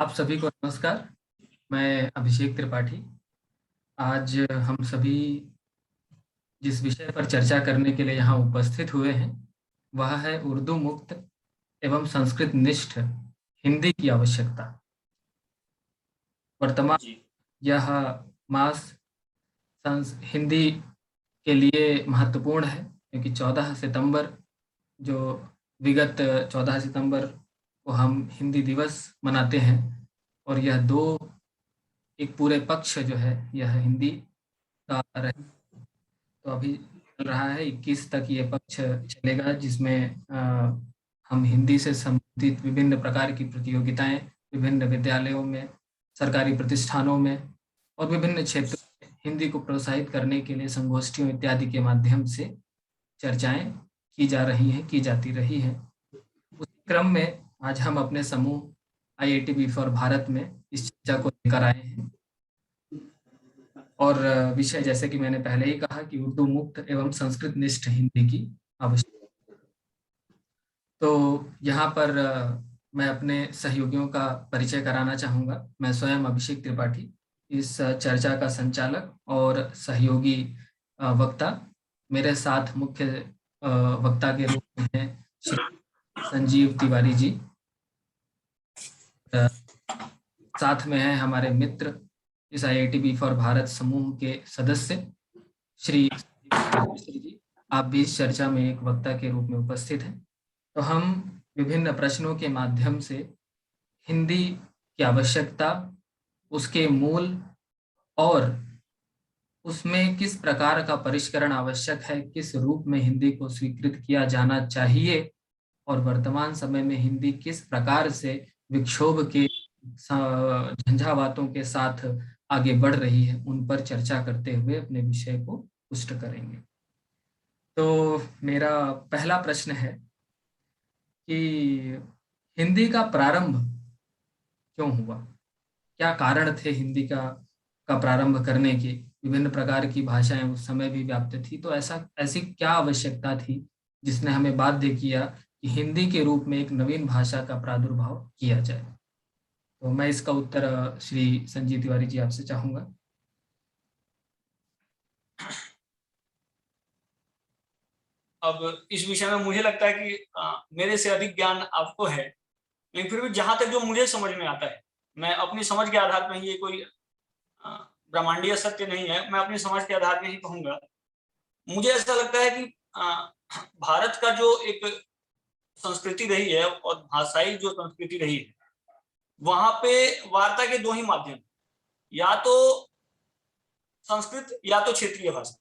आप सभी को नमस्कार। मैं अभिषेक त्रिपाठी। आज हम सभी जिस विषय पर चर्चा करने के लिए यहाँ उपस्थित हुए हैं, वह है उर्दू मुक्त एवं संस्कृत निष्ठ हिंदी की आवश्यकता। वर्तमान जी। यह मास हिंदी के लिए महत्वपूर्ण है, क्योंकि 14 सितंबर जो विगत 14 सितंबर को हम हिंदी दिवस मनाते हैं, और यह दो एक पूरे पक्ष जो है यह हिंदी का रहे। तो अभी चल रहा है 21 तक ये पक्ष चलेगा, जिसमें हम हिंदी से संबंधित विभिन्न प्रकार की प्रतियोगिताएं विभिन्न विद्यालयों में, सरकारी प्रतिष्ठानों में और विभिन्न क्षेत्रों में हिंदी को प्रोत्साहित करने के लिए संगोष्ठियों इत्यादि के माध्यम से चर्चाएं की जा रही हैं, की जाती रही हैं। उसी क्रम में आज हम अपने समूह IITB फॉर भारत में इस चर्चा को लेकर आए हैं। और विषय, जैसे कि मैंने पहले ही कहा, कि उर्दू मुक्त एवं संस्कृत निष्ठ हिंदी की आवश्यकता। तो यहाँ पर मैं अपने सहयोगियों का परिचय कराना चाहूँगा। मैं स्वयं अभिषेक त्रिपाठी, इस चर्चा का संचालक और सहयोगी वक्ता। मेरे साथ मुख्य वक्ता के रूप में हैं श्री संजीव तिवारी जी। साथ में हैं हमारे मित्र, इस IITB फॉर भारत समूह के सदस्य श्री जी। आप भी इस चर्चा में एक वक्ता के रूप में उपस्थित हैं। तो हम विभिन्न प्रश्नों के माध्यम से हिंदी की आवश्यकता, उसके मूल और उसमें किस प्रकार का परिष्करण आवश्यक है, किस रूप में हिंदी को स्वीकृत किया जाना चाहिए, और वर्तमान समय में हिंदी किस प्रकार से विक्षोभ के झंझावातों के साथ आगे बढ़ रही है, उन पर चर्चा करते हुए अपने विषय को पुष्ट करेंगे। तो मेरा पहला प्रश्न है कि हिंदी का प्रारंभ क्यों हुआ? क्या कारण थे हिंदी का प्रारंभ करने के? विभिन्न प्रकार की भाषाएं उस समय भी व्याप्त थी, तो ऐसी क्या आवश्यकता थी जिसने हमें बाध्य किया कि हिंदी के रूप में एक नवीन भाषा का प्रादुर्भाव किया जाए? तो मैं इसका उत्तर श्री संजीव तिवारी जी आपसे चाहूंगा। अब इस विषय में मुझे लगता है कि मेरे से अधिक ज्ञान आपको है, लेकिन फिर भी जहां तक जो मुझे समझ में आता है, मैं अपनी समझ के आधार पर, ये कोई ब्रह्मांडीय सत्य नहीं है, मैं अपनी समझ के आधार पर ही कहूंगा। मुझे ऐसा लगता है कि भारत का जो एक संस्कृति रही है और भाषाई जो संस्कृति रही है, वहां पे वार्ता के दो ही माध्यम, या तो संस्कृत या तो क्षेत्रीय भाषा।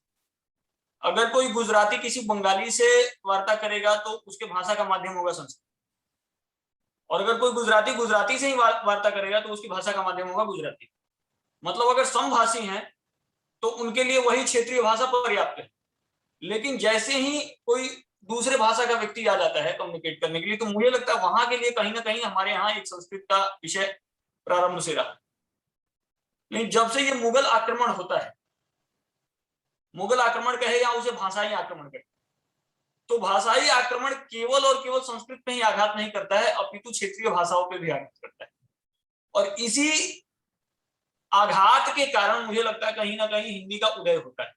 अगर कोई गुजराती किसी बंगाली से वार्ता करेगा तो उसके भाषा का माध्यम होगा संस्कृत, और अगर कोई गुजराती गुजराती से ही वार्ता करेगा तो उसकी भाषा का माध्यम होगा गुजराती। मतलब अगर समभाषी हैं तो उनके लिए वही क्षेत्रीय भाषा पर्याप्त है। लेकिन जैसे ही कोई दूसरे भाषा का व्यक्ति आ जाता है कम्युनिकेट करने के लिए, तो मुझे लगता है वहां के लिए कहीं ना कहीं हमारे यहाँ एक संस्कृत का विषय प्रारंभ से रहा। लेकिन जब से ये मुगल आक्रमण होता है, मुगल आक्रमण कहे या उसे भाषाई आक्रमण कहे, तो भाषाई आक्रमण केवल और केवल संस्कृत में ही आघात नहीं करता है, अपितु क्षेत्रीय भाषाओं पर भी आघात करता है। और इसी आघात के कारण मुझे लगता है कहीं ना कहीं हिंदी का उदय होता है,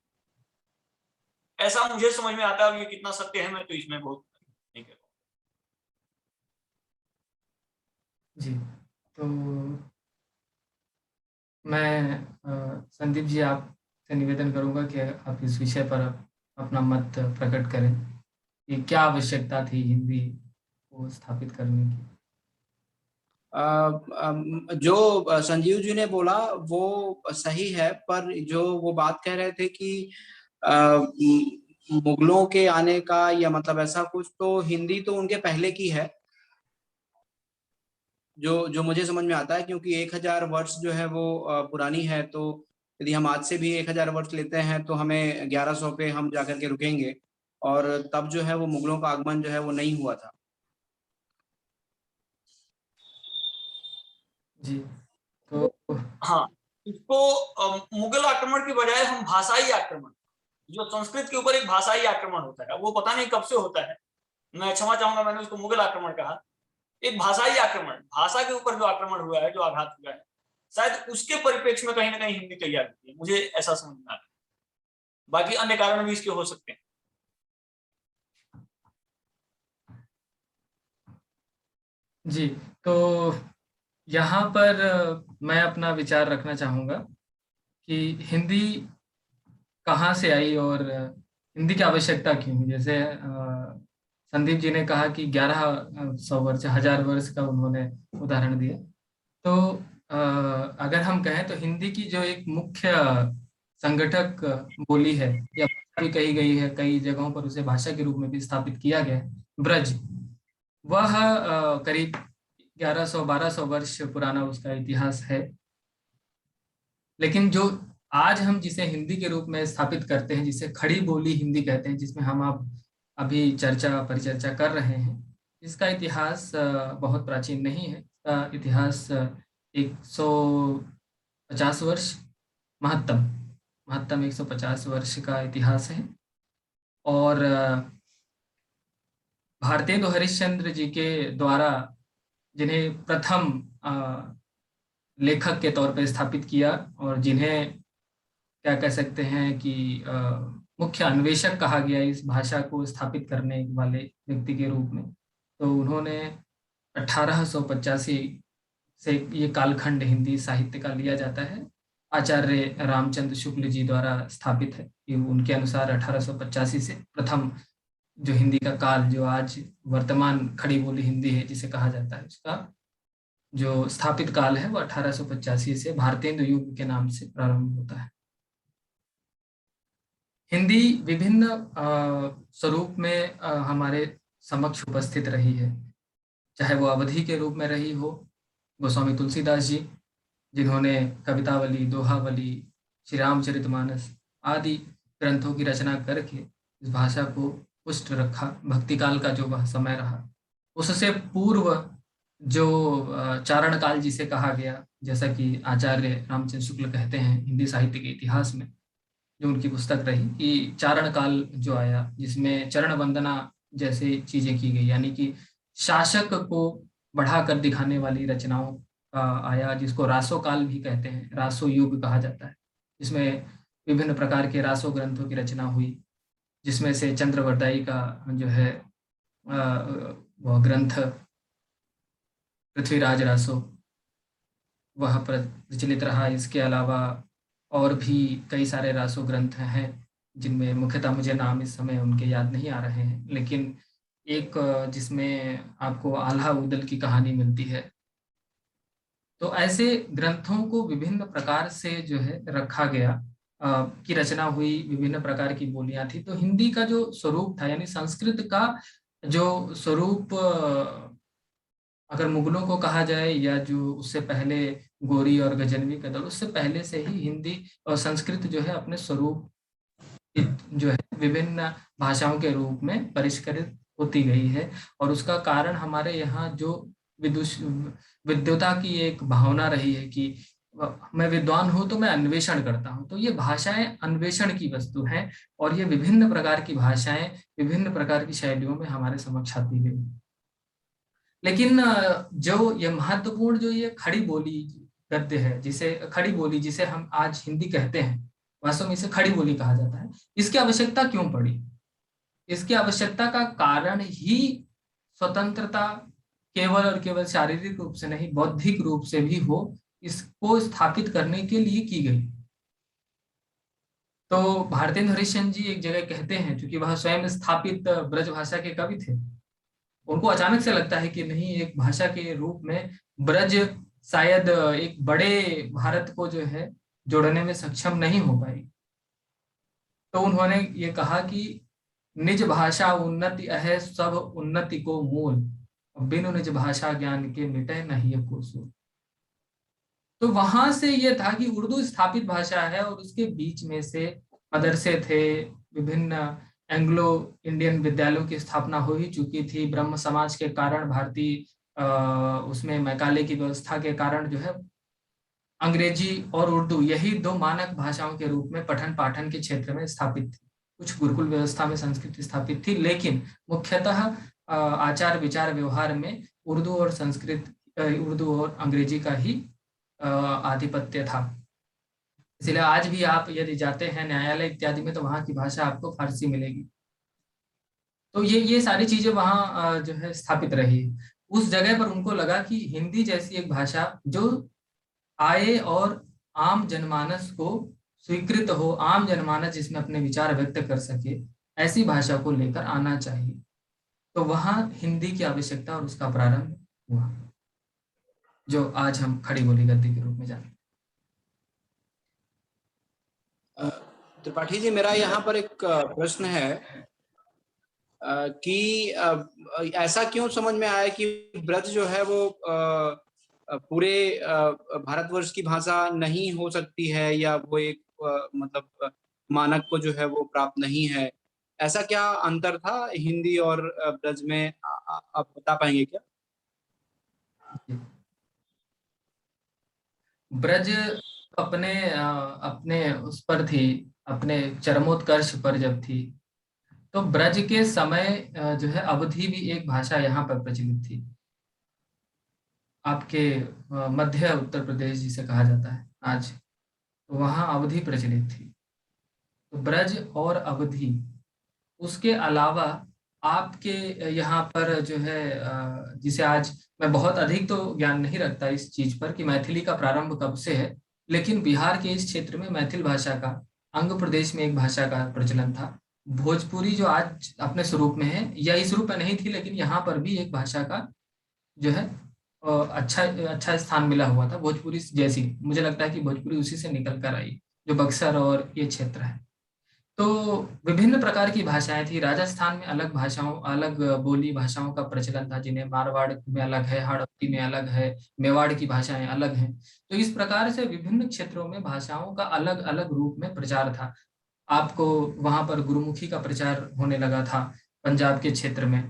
ऐसा मुझे समझ में आता है। ये कितना सत्य है मैं तो इसमें बहुत नहीं कहता। जी, तो मैं संदीप जी आपसे निवेदन करूंगा कि आप इस विषय पर अपना मत प्रकट करें कि क्या आवश्यकता थी हिंदी को स्थापित करने की। जो संजीव जी ने बोला वो सही है, पर जो वो बात कह रहे थे कि मुगलों के आने का या मतलब ऐसा कुछ, तो हिंदी तो उनके पहले की है, जो मुझे समझ में आता है, क्योंकि 1000 वर्ष जो है वो पुरानी है। तो यदि हम आज से भी 1000 वर्ष लेते हैं तो हमें 1100 पे हम जाकर के रुकेंगे, और तब जो है वो मुगलों का आगमन जो है वो नहीं हुआ था। जी, तो हाँ, इसको मुगल आक्रमण की बजाय हम भाषाई आक्रमण, जो संस्कृत के ऊपर एक भाषाई आक्रमण होता है, वो पता नहीं कब से होता है, मैं क्षमा चाहूंगा मैंने उसको मुगल आक्रमण कहा। एक भाषाई आक्रमण, भाषा के ऊपर जो आक्रमण हुआ है, जो आघात हुआ है, शायद उसके परिप्रेक्ष्य में कहीं ना कहीं हिंदी तैयार होती है, मुझे ऐसा समझ में आता है। बाकी अन्य कारण भी इसके हो सकते हैं। जी, तो यहाँ पर मैं अपना विचार रखना चाहूँगा कि हिंदी कहाँ से आई और हिंदी की आवश्यकता क्यों हुई। जैसे संदीप जी ने कहा कि 1100 वर्ष, 1000 वर्ष का उन्होंने उदाहरण दिया। तो अगर हम कहें तो हिंदी की जो एक मुख्य संगठक बोली है या भाषा भी कही गई है, कई जगहों पर उसे भाषा के रूप में भी स्थापित किया गया है, ब्रज, वह करीब 1100-1200 वर्ष पुराना उसका इतिहास है। लेकिन जो आज हम जिसे हिंदी के रूप में स्थापित करते हैं, जिसे खड़ी बोली हिंदी कहते हैं, जिसमें हम अब अभी परिचर्चा कर रहे हैं, इसका इतिहास बहुत प्राचीन नहीं है। इसका इतिहास 150 वर्ष, महत्तम 150 वर्ष का इतिहास है। और भारतेंदु हरिश्चंद्र जी के द्वारा जिन्हें प्रथम लेखक के तौर पर स्थापित किया और जिन्हें क्या कह सकते हैं कि मुख्य अन्वेषक कहा गया इस भाषा को स्थापित करने वाले व्यक्ति के रूप में, तो उन्होंने 1885 से ये कालखंड हिंदी साहित्य का लिया जाता है। आचार्य रामचंद्र शुक्ल जी द्वारा स्थापित है कि उनके अनुसार 1885 से प्रथम जो हिंदी का काल, जो आज वर्तमान खड़ी बोली हिंदी है जिसे कहा जाता है, उसका जो स्थापित काल है वो 1885 से भारतेंदु युग के नाम से प्रारंभ होता है। हिंदी विभिन्न स्वरूप में हमारे समक्ष उपस्थित रही है, चाहे वो अवधि के रूप में रही हो, गोस्वामी तुलसीदास जी जिन्होंने कवितावली, दोहावली, श्री रामचरितमानस आदि ग्रंथों की रचना करके इस भाषा को पुष्ट रखा। भक्ति काल का जो वह समय रहा, उससे पूर्व जो चारण काल जिसे कहा गया, जैसा कि आचार्य रामचंद्र शुक्ल कहते हैं हिंदी साहित्य के इतिहास में, जो उनकी पुस्तक रही कि चारण काल जो आया जिसमें चरण वंदना जैसे चीजें की गई, यानी कि शासक को बढ़ाकर दिखाने वाली रचनाओं का आया, जिसको रासो काल भी कहते हैं, रासो युग कहा जाता है, जिसमें विभिन्न प्रकार के रासो ग्रंथों की रचना हुई, जिसमें से चंद्रवरदाई का जो है वह ग्रंथ पृथ्वीराज रासो वह प्रचलित रहा। इसके अलावा और भी कई सारे रासो ग्रंथ हैं जिनमें मुख्यतः मुझे नाम इस समय उनके याद नहीं आ रहे हैं, लेकिन एक जिसमें आपको आल्हा उदल की कहानी मिलती है। तो ऐसे ग्रंथों को विभिन्न प्रकार से जो है रखा गया, की रचना हुई, विभिन्न प्रकार की बोलियां थी। तो हिंदी का जो स्वरूप था, यानी संस्कृत का जो स्वरूप, अगर मुगलों को कहा जाए या जो उससे पहले गोरी और गजनवी का दल, उससे पहले से ही हिंदी और संस्कृत जो है अपने स्वरूप जो है विभिन्न भाषाओं के रूप में परिष्कृत होती गई है। और उसका कारण हमारे यहाँ जो विद्वता की एक भावना रही है कि मैं विद्वान हूं तो मैं अन्वेषण करता हूं, तो ये भाषाएं अन्वेषण की वस्तु हैं और ये विभिन्न प्रकार की भाषाएं विभिन्न प्रकार की शैलियों में हमारे समक्ष आती गई। लेकिन जो ये महत्वपूर्ण जो ये खड़ी बोली गद्य है, जिसे खड़ी बोली जिसे हम आज हिंदी कहते हैं, वास्तव में इसे खड़ी बोली कहा जाता है। इसकी आवश्यकता क्यों पड़ी? इसकी आवश्यकता का कारण ही स्वतंत्रता केवल और केवल शारीरिक रूप से नहीं, बौद्धिक रूप से भी हो, इसको स्थापित करने के लिए की गई। तो भारतेंदु हरिश्चंद्र जी एक जगह कहते हैं, क्योंकि वह स्वयं स्थापित ब्रज भाषा के कवि थे, उनको अचानक से लगता है कि नहीं, एक भाषा के रूप में ब्रज शायद एक बड़े भारत को जो है जोड़ने में सक्षम नहीं हो पाई। तो उन्होंने ये कहा कि निज भाषा उन्नति है सब उन्नति को मूल, बिनु निज भाषा ज्ञान के मिटे नहीं को सूल। तो वहां से ये था कि उर्दू स्थापित भाषा है और उसके बीच में से मदरसे थे, विभिन्न एंग्लो इंडियन विद्यालयों की स्थापना हो ही चुकी थी। ब्रह्म समाज के कारण, भारतीय उसमें मैकाले की व्यवस्था के कारण जो है अंग्रेजी और उर्दू यही दो मानक भाषाओं के रूप में पठन पाठन के क्षेत्र में स्थापित थी। कुछ गुरुकुल व्यवस्था में संस्कृत स्थापित थी, लेकिन मुख्यतः आचार विचार व्यवहार में उर्दू और उर्दू और अंग्रेजी का ही आधिपत्य था। इसलिए आज भी आप यदि जाते हैं न्यायालय इत्यादि में तो वहाँ की भाषा आपको फारसी मिलेगी। तो ये सारी चीजें वहाँ जो है स्थापित रही। उस जगह पर उनको लगा कि हिंदी जैसी एक भाषा जो आए और आम जनमानस को स्वीकृत हो, आम जनमानस जिसमें अपने विचार व्यक्त कर सके, ऐसी भाषा को लेकर आना चाहिए। तो वहाँ हिंदी की आवश्यकता और उसका प्रारंभ हुआ, जो आज हम खड़ी बोली गद्दी के रूप में जानते हैं। त्रिपाठी जी, मेरा यहाँ पर एक प्रश्न है कि ऐसा क्यों समझ में आया कि ब्रज जो है वो पूरे भारतवर्ष की भाषा नहीं हो सकती है, या वो एक मतलब मानक को जो है वो प्राप्त नहीं है? ऐसा क्या अंतर था हिंदी और ब्रज में? आप बता पाएंगे क्या? ब्रज अपने उस पर थी, अपने चरमोत्कर्ष पर जब थी, तो ब्रज के समय जो है अवधी भी एक भाषा यहाँ पर प्रचलित थी। आपके मध्य उत्तर प्रदेश जिसे कहा जाता है आज, तो वहाँ अवधी प्रचलित थी। तो ब्रज और अवधी, उसके अलावा आपके यहाँ पर जो है जिसे आज मैं बहुत अधिक तो ज्ञान नहीं रखता इस चीज पर कि मैथिली का प्रारंभ कब से है, लेकिन बिहार के इस क्षेत्र में मैथिल भाषा का, अंग प्रदेश में एक भाषा का प्रचलन था। भोजपुरी जो आज अपने स्वरूप में है, या इस रूप में नहीं थी, लेकिन यहाँ पर भी एक भाषा का जो है अच्छा अच्छा स्थान मिला हुआ था। भोजपुरी जैसी मुझे लगता है कि भोजपुरी उसी से निकल कर आई, जो बक्सर और ये क्षेत्र है। तो विभिन्न प्रकार की भाषाएं थी। राजस्थान में अलग भाषाओं, अलग बोली भाषाओं का प्रचलन था, जिन्हें मारवाड़ में अलग है, हड़प्पी में अलग है, मेवाड़ की भाषाएं अलग हैं। तो इस प्रकार से विभिन्न क्षेत्रों में भाषाओं का अलग अलग रूप में प्रचार था। आपको वहां पर गुरुमुखी का प्रचार होने लगा था पंजाब के क्षेत्र में।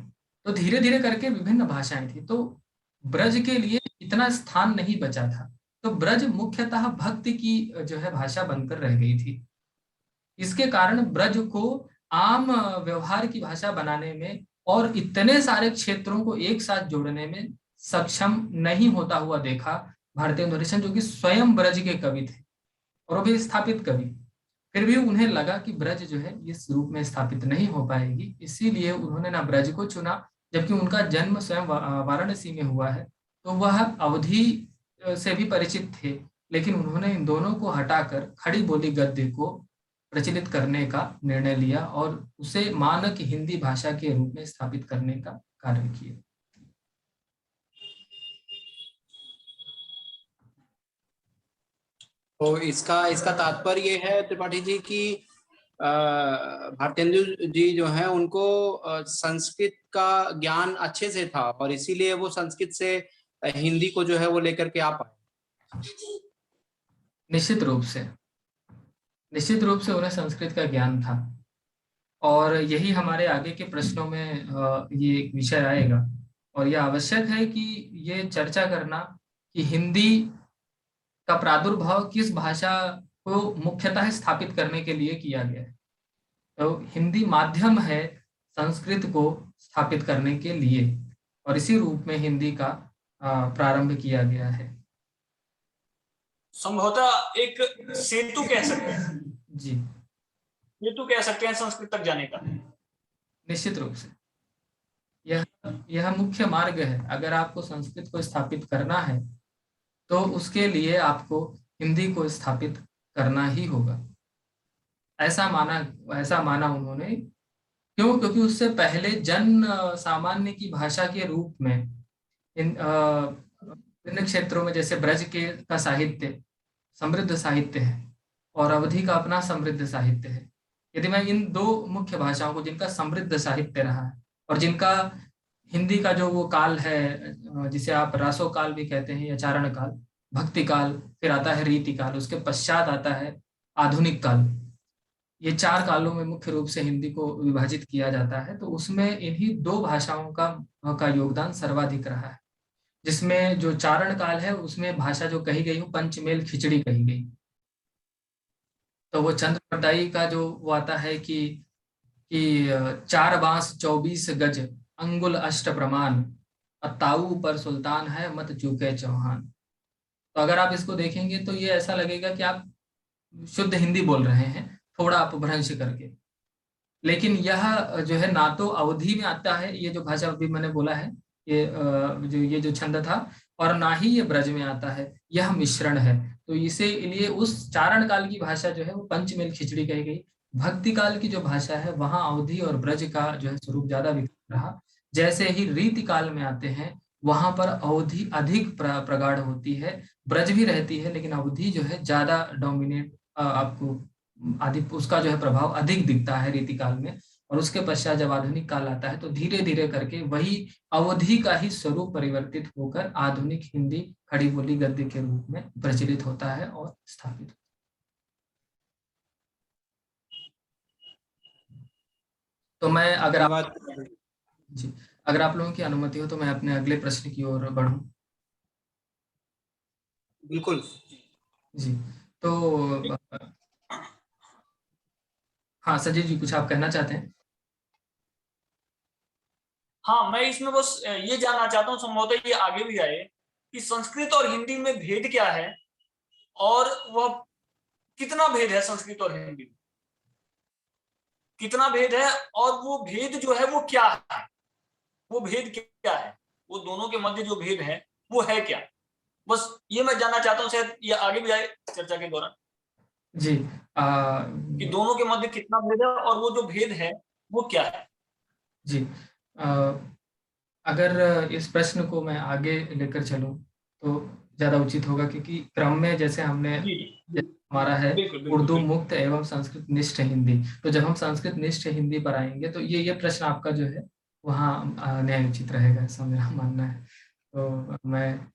तो धीरे धीरे करके विभिन्न भाषाएं थी। तो ब्रज के लिए इतना स्थान नहीं बचा था, तो ब्रज मुख्यतः भक्ति की जो है भाषा बनकर रह गई थी। इसके कारण ब्रज को आम व्यवहार की भाषा बनाने में और इतने सारे क्षेत्रों को एक साथ जोड़ने में सक्षम नहीं होता हुआ देखा भारतेंदु हरिश्चंद्र, जो कि स्वयं ब्रज के कवि थे और वो भी स्थापित कवि। फिर भी उन्हें लगा कि ब्रज जो है इस रूप में स्थापित नहीं हो पाएगी, इसीलिए उन्होंने ना ब्रज को चुना, जबकि उनका जन्म स्वयं वाराणसी में हुआ है। तो वह अवधि से भी परिचित थे, लेकिन उन्होंने इन दोनों को हटाकर खड़ी बोली गद्य को प्रचलित करने का निर्णय लिया और उसे मानक हिंदी भाषा के रूप में स्थापित करने का कार्य किया। तो इसका तात्पर्य है त्रिपाठी जी कि भारतेंदु जी जो है उनको संस्कृत का ज्ञान अच्छे से था, और इसीलिए वो संस्कृत से हिंदी को जो है वो लेकर के आ पाए। निश्चित रूप से उन्हें संस्कृत का ज्ञान था, और यही हमारे आगे के प्रश्नों में ये एक विषय आएगा। और यह आवश्यक है कि ये चर्चा करना कि हिंदी का प्रादुर्भाव किस भाषा को मुख्यतः स्थापित करने के लिए किया गया है। तो हिंदी माध्यम है संस्कृत को स्थापित करने के लिए, और इसी रूप में हिंदी का प्रारंभ किया गया है। संभवतः एक सेतु कह सकते हैं जी, सेतु कह सकते हैं संस्कृत तक जाने का। निश्चित रूप से यह मुख्य मार्ग है। अगर आपको संस्कृत को स्थापित करना है तो उसके लिए आपको हिंदी को स्थापित करना ही होगा। ऐसा माना उन्होंने। क्यों? क्योंकि उससे पहले जन सामान्य की भाषा के रूप में इन विभिन्न क्षेत्रों में, जैसे ब्रज के का साहित्य समृद्ध साहित्य है और अवधि का अपना समृद्ध साहित्य है। यदि मैं इन दो मुख्य भाषाओं को, जिनका समृद्ध साहित्य रहा है और जिनका हिंदी का जो वो काल है जिसे आप रासो काल भी कहते हैं या चारण काल, भक्ति काल, फिर आता है रीति काल, उसके पश्चात आता है आधुनिक काल। ये चार कालों में मुख्य रूप से हिंदी को विभाजित किया जाता है। तो उसमें इन्हीं दो भाषाओं का योगदान सर्वाधिक रहा है। जिसमें जो चारण काल है उसमें भाषा जो कही गई वो पंचमेल खिचड़ी कही गई। तो वो चंद्रपटाई का जो वो आता है कि 4 बांस 24 गज अंगुल अष्ट प्रमाण ताऊ पर सुल्तान है मत चूके चौहान। तो अगर आप इसको देखेंगे तो ये ऐसा लगेगा कि आप शुद्ध हिंदी बोल रहे हैं, थोड़ा अपभ्रंश करके। लेकिन यह जो है ना तो अवधि में आता है, ये जो भाषा अभी मैंने बोला है, ये जो छंद था, और ना ही ये ब्रज में आता है, यह मिश्रण है। तो इसे लिए उस चारण काल की भाषा जो है वो पंचमेल खिचड़ी कही गई। भक्ति काल की जो भाषा है वहां अवधि और ब्रज का जो है स्वरूप ज्यादा विकसित रहा। जैसे ही रीति काल में आते हैं वहां पर अवधि अधिक प्रगाढ़ होती है, ब्रज भी रहती है, लेकिन अवधि जो है ज्यादा डोमिनेट आपको अधिक, उसका जो है प्रभाव अधिक दिखता है रीति काल में। और उसके पश्चात जब आधुनिक काल आता है तो धीरे धीरे करके वही अवधि का ही स्वरूप परिवर्तित होकर आधुनिक हिंदी खड़ी बोली गद्य के रूप में प्रचलित होता है और स्थापित। तो मैं जी, अगर आप लोगों की अनुमति हो तो मैं अपने अगले प्रश्न की ओर बढ़ूं। बिल्कुल जी, तो हाँ संजीव जी, कुछ आप कहना चाहते हैं? हाँ, मैं इसमें बस ये जानना चाहता हूँ, संभवतः ये आगे भी आए, कि संस्कृत और हिंदी में भेद क्या है और वह कितना भेद है संस्कृत और हिंदी में, कितना भेद है, और वो भेद जो है वो क्या है, वो भेद क्या है, वो दोनों के मध्य जो भेद है वो है क्या। बस ये मैं जानना चाहता हूँ, शायद ये आगे भी आए चर्चा के दौरान, जी कि दोनों के मध्य कितना भेद है और वो जो भेद है वो क्या है। जी, अगर इस प्रश्न को मैं आगे लेकर चलूं तो ज्यादा उचित होगा, क्योंकि क्रम में जैसे हमने जी हमारा है बिल्कुल बिल्कुल उर्दू बिल्कुल। मुक्त एवं संस्कृत निष्ठ हिंदी। तो जब हम संस्कृत निष्ठ हिंदी पर आएंगे तो ये प्रश्न आपका जो है वहाँ न्याय उचित रहेगा, ऐसा मेरा मानना है। तो मैं,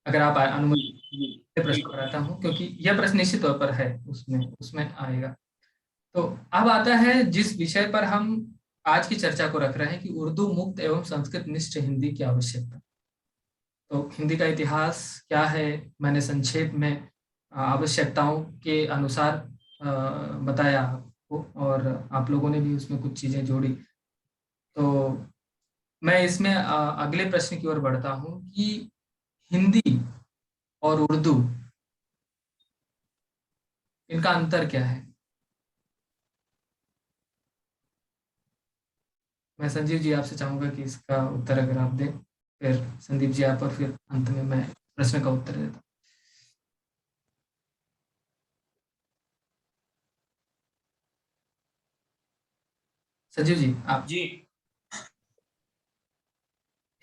अगर आप जी अनुमति, जी प्रश्न बिल्कुल। पर आता हूँ, क्योंकि यह प्रश्न निश्चित तौर पर है, उसमें उसमें आएगा। तो अब आता है जिस विषय पर हम आज की चर्चा को रख रहे हैं कि उर्दू मुक्त एवं संस्कृत निष्ठ हिंदी की आवश्यकता। तो हिंदी का इतिहास क्या है, मैंने संक्षेप में आवश्यकताओं के अनुसार बताया आपको, और आप लोगों ने भी उसमें कुछ चीजें जोड़ी। तो मैं इसमें अगले प्रश्न की ओर बढ़ता हूँ कि हिंदी और उर्दू, इनका अंतर क्या है। मैं संजीव जी आपसे चाहूंगा कि इसका उत्तर अगर आप दें, फिर संदीप जी आप, और फिर अंत में मैं प्रश्न का उत्तर देता हूँ। संजीव जी आप, जी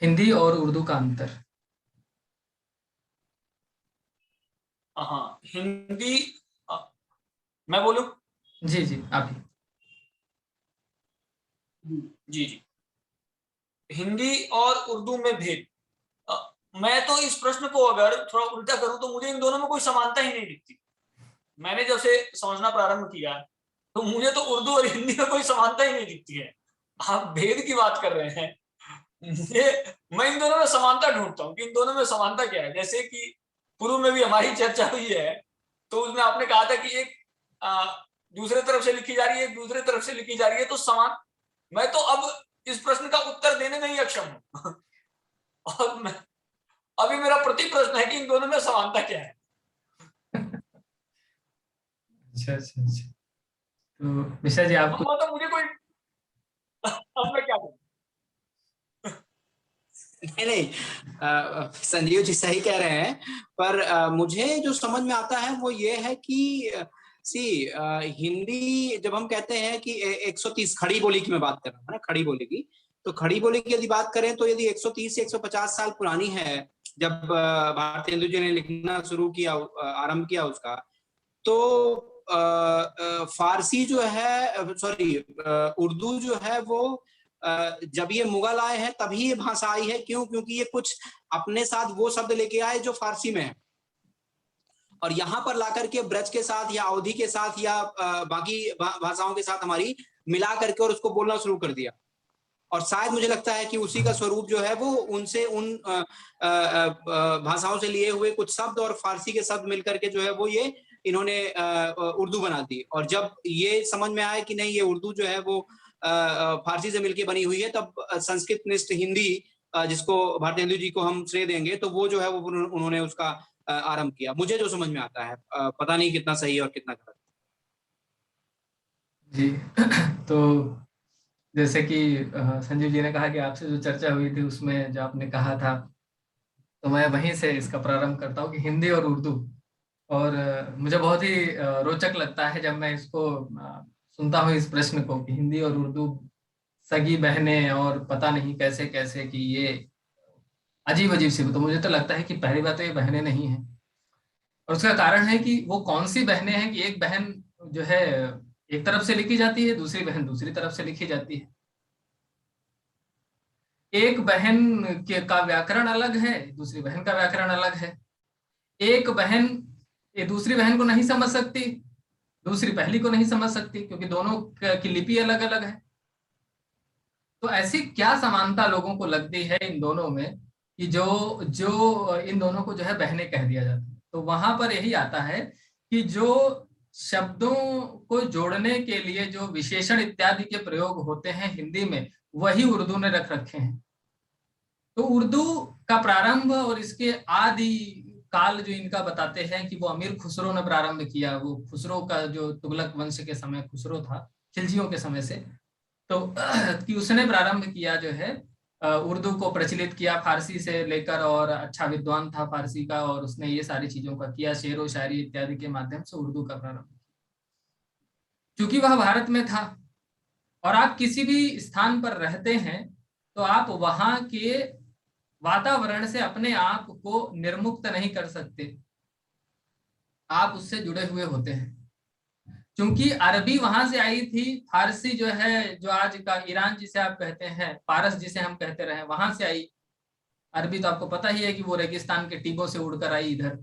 हिंदी और उर्दू का अंतर। हाँ, हिंदी, अ, मैं बोलूं? जी जी आप ही। जी जी, हिंदी और उर्दू में भेद, मैं तो इस प्रश्न को अगर थोड़ा उल्टा करूं तो मुझे इन दोनों में कोई समानता ही नहीं दिखती। मैंने जब से समझना प्रारंभ किया तो मुझे तो उर्दू और हिंदी में कोई समानता ही नहीं दिखती है। आप भेद की बात कर रहे हैं, मुझे, मैं इन दोनों में समानता ढूंढता हूँ कि इन दोनों में समानता क्या है। जैसे कि पूर्व में भी हमारी चर्चा हुई है, तो उसमें आपने कहा था कि एक दूसरे तरफ से लिखी जा रही है, एक दूसरे तरफ से लिखी जा रही है, तो समान, मैं तो अब इस प्रश्न का उत्तर देने में ही अक्षम हूँ। और मैं, अभी मेरा प्रति प्रश्न है कि इन दोनों में समानता क्या है। अच्छा अच्छा अच्छा, तो मिश्रा जी आपको। मतलब मुझे कोई, अब मैं क्या करूं? नहीं नहीं, संजीव जी सही कह रहे हैं, पर मुझे जो समझ में आता है वो ये है कि हिंदी जब हम कहते हैं कि 130 खड़ी बोली की मैं बात कर रहा हूँ ना, खड़ी बोली की, तो खड़ी बोली की यदि बात करें तो यदि 130 से 150 साल पुरानी है, जब भारतेंदु जी ने लिखना शुरू किया, आरंभ किया उसका, तो फारसी जो है, सॉरी, उर्दू जो है वो जब ये मुगल आए हैं तभी ये भाषा आई है। क्यों? क्योंकि ये कुछ अपने साथ वो शब्द लेके आए जो फारसी में है, और यहाँ पर लाकर के ब्रज के साथ या अवधि के साथ या बाकी भाषाओं के साथ हमारी मिला करके और उसको बोलना शुरू कर दिया। और शायद मुझे लगता है कि उसी का स्वरूप जो है वो उनसे उन भाषाओं से लिए हुए कुछ शब्द और फारसी के शब्द मिलकर के जो है वो ये इन्होंने उर्दू बना दी। और जब ये समझ में आया कि नहीं, ये उर्दू जो है वो फारसी से मिलकर बनी हुई है, तब संस्कृत निष्ठ हिंदी जिसको भारतेंदु जी को हम श्रेय देंगे, तो वो जो है वो उन्होंने उसका आरंभ किया, मुझे जो समझ में आता है। पता नहीं कितना सही है और कितना गलत। जी तो जैसे कि संजीव जी ने कहा कि आपसे जो चर्चा हुई थी उसमें जो आपने कहा था, तो मैं वहीं से इसका प्रारंभ करता हूँ कि हिंदी और उर्दू। और मुझे बहुत ही रोचक लगता है जब मैं इसको सुनता हूँ इस प्रश्न को कि हिंदी और उर्दू सगी बहनें और पता नहीं कैसे कैसे, कि ये अजीब अजीब सी। तो मुझे तो लगता है कि पहली बात तो ये बहनें नहीं हैं, और उसका कारण है कि वो कौन सी बहनें हैं कि एक बहन जो है एक तरफ से लिखी जाती है, दूसरी बहन दूसरी तरफ से लिखी जाती है। एक बहन के का व्याकरण अलग है, दूसरी बहन का व्याकरण अलग है। एक बहन ये दूसरी बहन को नहीं समझ सकती, दूसरी पहली को नहीं समझ सकती, क्योंकि दोनों की लिपि अलग अलग है। तो ऐसी क्या समानता लोगों को लगती है इन दोनों में कि जो जो इन दोनों को जो है बहनें कह दिया जाता है। तो वहां पर यही आता है कि जो शब्दों को जोड़ने के लिए जो विशेषण इत्यादि के प्रयोग होते हैं हिंदी में, वही उर्दू ने रख रखे हैं। तो उर्दू का प्रारंभ और इसके आदि काल जो इनका बताते हैं कि वो अमीर खुसरो ने प्रारंभ किया। वो खुसरो का जो तुगलक वंश के समय खुसरो था, खिलजियों के समय से, तो कि उसने प्रारंभ किया जो है उर्दू को प्रचलित किया फारसी से लेकर, और अच्छा विद्वान था फारसी का, और उसने ये सारी चीजों का किया, शेर व शायरी इत्यादि के माध्यम से उर्दू का प्रारंभ। क्योंकि वह भारत में था, और आप किसी भी स्थान पर रहते हैं तो आप वहां के वातावरण से अपने आप को निर्मुक्त नहीं कर सकते, आप उससे जुड़े हुए होते हैं। क्योंकि अरबी वहां से आई थी, फारसी जो है, जो आज का ईरान जिसे आप कहते हैं, पारस जिसे हम कहते रहे, वहां से आई। अरबी तो आपको पता ही है कि वो रेगिस्तान के टीबों से उड़कर आई इधर।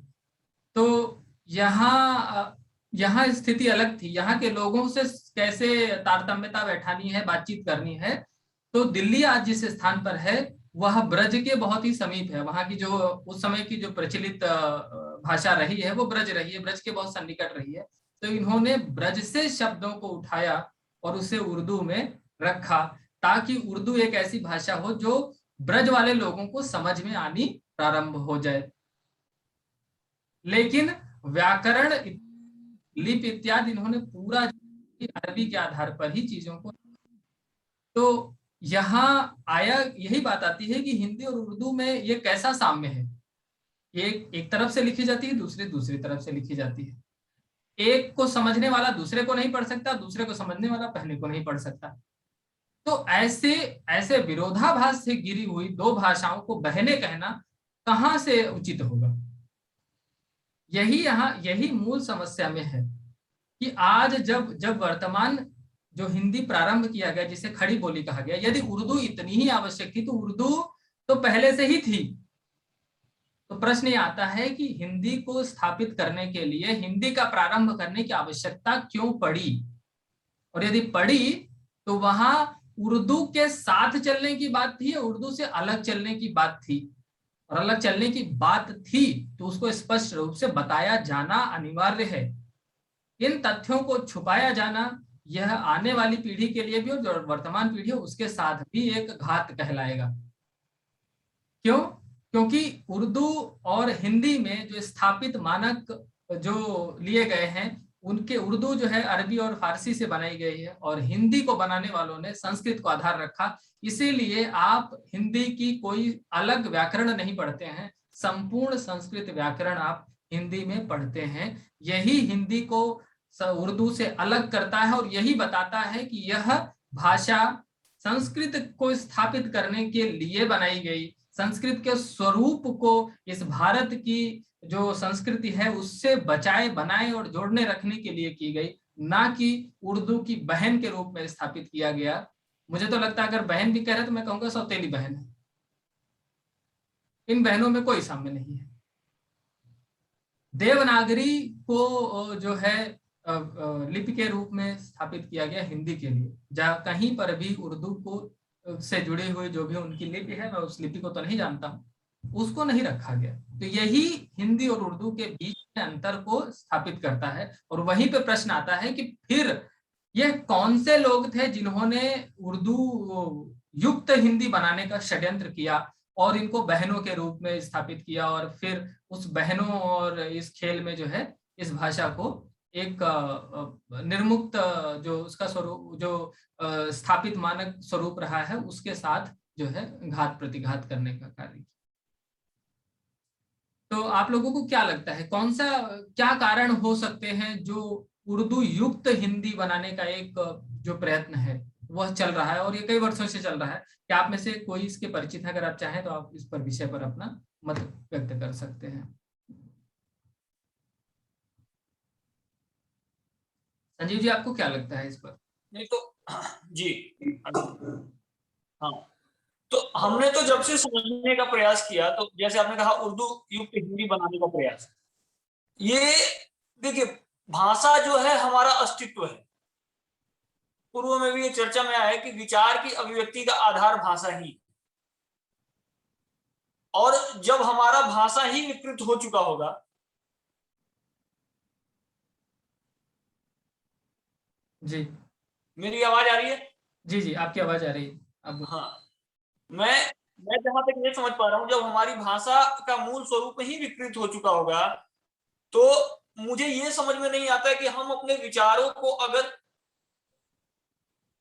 तो यहाँ यहाँ स्थिति अलग थी, यहाँ के लोगों से कैसे तारतम्यता बैठानी है, बातचीत करनी है। तो दिल्ली आज जिस स्थान पर है वह ब्रज के बहुत ही समीप है। वहां की जो उस समय की जो प्रचलित भाषा रही है वो ब्रज रही है, ब्रज के बहुत सन्निकट रही है। तो इन्होंने ब्रज से शब्दों को उठाया और उसे उर्दू में रखा, ताकि उर्दू एक ऐसी भाषा हो जो ब्रज वाले लोगों को समझ में आनी प्रारंभ हो जाए। लेकिन व्याकरण, लिपि इत्यादि इन्होंने पूरा अरबी के आधार पर ही चीजों को। तो यहाँ आया यही बात आती है कि हिंदी और उर्दू में ये कैसा साम्य है। एक तरफ से लिखी जाती है, दूसरी दूसरी तरफ से लिखी जाती है। एक को समझने वाला दूसरे को नहीं पढ़ सकता, दूसरे को समझने वाला पहले को नहीं पढ़ सकता। तो ऐसे ऐसे विरोधाभास से गिरी हुई दो भाषाओं को बहने कहना कहाँ से उचित होगा। यही मूल समस्या में है कि आज जब जब वर्तमान जो हिंदी प्रारंभ किया गया, जिसे खड़ी बोली कहा गया, यदि उर्दू इतनी ही आवश्यक थी तो उर्दू तो पहले से ही थी। तो प्रश्न ये आता है कि हिंदी को स्थापित करने के लिए हिंदी का प्रारंभ करने की आवश्यकता क्यों पड़ी, और यदि पड़ी तो वहां उर्दू के साथ चलने की बात थी, उर्दू से अलग चलने की बात थी। और अलग चलने की बात थी तो उसको स्पष्ट रूप से बताया जाना अनिवार्य है। इन तथ्यों को छुपाया जाना यह आने वाली पीढ़ी के लिए भी और जो वर्तमान पीढ़ी है उसके साथ भी एक घात कहलाएगा। क्यों? क्योंकि उर्दू और हिंदी में जो स्थापित मानक जो लिए गए हैं, उनके उर्दू जो है अरबी और फारसी से बनाई गई है, और हिंदी को बनाने वालों ने संस्कृत को आधार रखा। इसीलिए आप हिंदी की कोई अलग व्याकरण नहीं पढ़ते हैं, संपूर्ण संस्कृत व्याकरण आप हिंदी में पढ़ते हैं। यही हिंदी को उर्दू से अलग करता है और यही बताता है कि यह भाषा संस्कृत को स्थापित करने के लिए बनाई गई, संस्कृत के स्वरूप को इस भारत की जो संस्कृति है उससे बचाए बनाए और जोड़ने रखने के लिए की गई, ना कि उर्दू की बहन के रूप में स्थापित किया गया। मुझे तो लगता है अगर बहन भी कह रहे तो मैं कहूंगा सौतेली बहन है। इन बहनों में कोई साम्य नहीं है। देवनागरी को जो है लिपि के रूप में स्थापित किया गया हिंदी के लिए, जहाँ कहीं पर भी उर्दू को से जुड़े हुए जो भी उनकी लिपि है, मैं उस लिपि को तो नहीं जानता हूँ, उसको नहीं रखा गया। तो यही हिंदी और उर्दू के बीच में अंतर को स्थापित करता है। और वहीं पे प्रश्न आता है कि फिर यह कौन से लोग थे जिन्होंने उर्दू युक्त हिंदी बनाने का षड्यंत्र किया, और इनको बहनों के रूप में स्थापित किया, और फिर उस बहनों और इस खेल में जो है इस भाषा को एक निर्मुक्त जो उसका स्वरूप, जो स्थापित मानक स्वरूप रहा है, उसके साथ जो है घात प्रतिघात करने का कार्य। तो आप लोगों को क्या लगता है, कौन सा, क्या कारण हो सकते हैं जो उर्दू युक्त हिंदी बनाने का एक जो प्रयत्न है वह चल रहा है, और ये कई वर्षों से चल रहा है? क्या आप में से कोई इसके परिचित है? अगर आप चाहें तो आप इस पर विषय पर अपना मत व्यक्त कर सकते हैं। संजीव जी, आपको क्या लगता है इस पर? नहीं तो जी, हाँ, तो हमने तो जब से समझने का प्रयास किया, तो जैसे आपने कहा उर्दू युक्त हिंदी बनाने का प्रयास, ये देखिए, भाषा जो है हमारा अस्तित्व है। पूर्व में भी ये चर्चा में आया है कि विचार की अभिव्यक्ति का आधार भाषा ही, और जब हमारा भाषा ही विकृत हो चुका होगा, जी, मेरी आवाज आ रही है? जी जी, आपकी आवाज आ रही है, आप। हाँ, मैं जहां तक ये समझ पा रहा हूं, जब हमारी भाषा का मूल स्वरूप ही विकृत हो चुका होगा, तो मुझे ये समझ में नहीं आता है कि हम अपने विचारों को अगर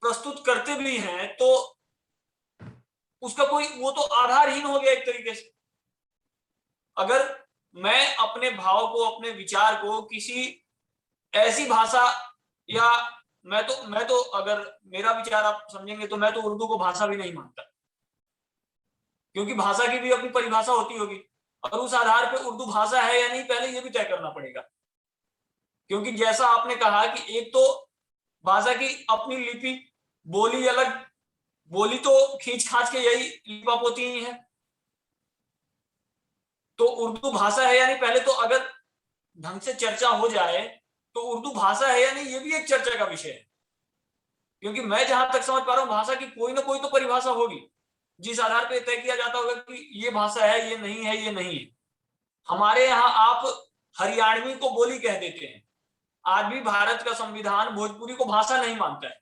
प्रस्तुत करते भी हैं तो उसका कोई, वो तो आधारहीन हो गया एक तरीके से। अगर मैं अपने भाव को, अपने विचार को किसी ऐसी भाषा, या मैं तो अगर मेरा विचार आप समझेंगे तो मैं तो उर्दू को भाषा भी नहीं मानता, क्योंकि भाषा की भी अपनी परिभाषा होती होगी, और उस आधार पर उर्दू भाषा है या नहीं पहले ये भी तय करना पड़ेगा। क्योंकि जैसा आपने कहा कि एक तो भाषा की अपनी लिपि, बोली अलग, बोली तो खींच खाच के यही लिपा पोती ही है, तो उर्दू भाषा है या नहीं, पहले तो अगर ढंग से चर्चा हो जाए तो उर्दू भाषा है या नहीं ये भी एक चर्चा का विषय है। क्योंकि मैं जहां तक समझ पा रहा हूं, भाषा की कोई ना कोई तो परिभाषा होगी जिस आधार पर तय किया जाता होगा कि ये भाषा है, ये नहीं है, ये नहीं है। हमारे यहाँ आप हरियाणवी को बोली कह देते हैं, आज भी भारत का संविधान भोजपुरी को भाषा नहीं मानता है।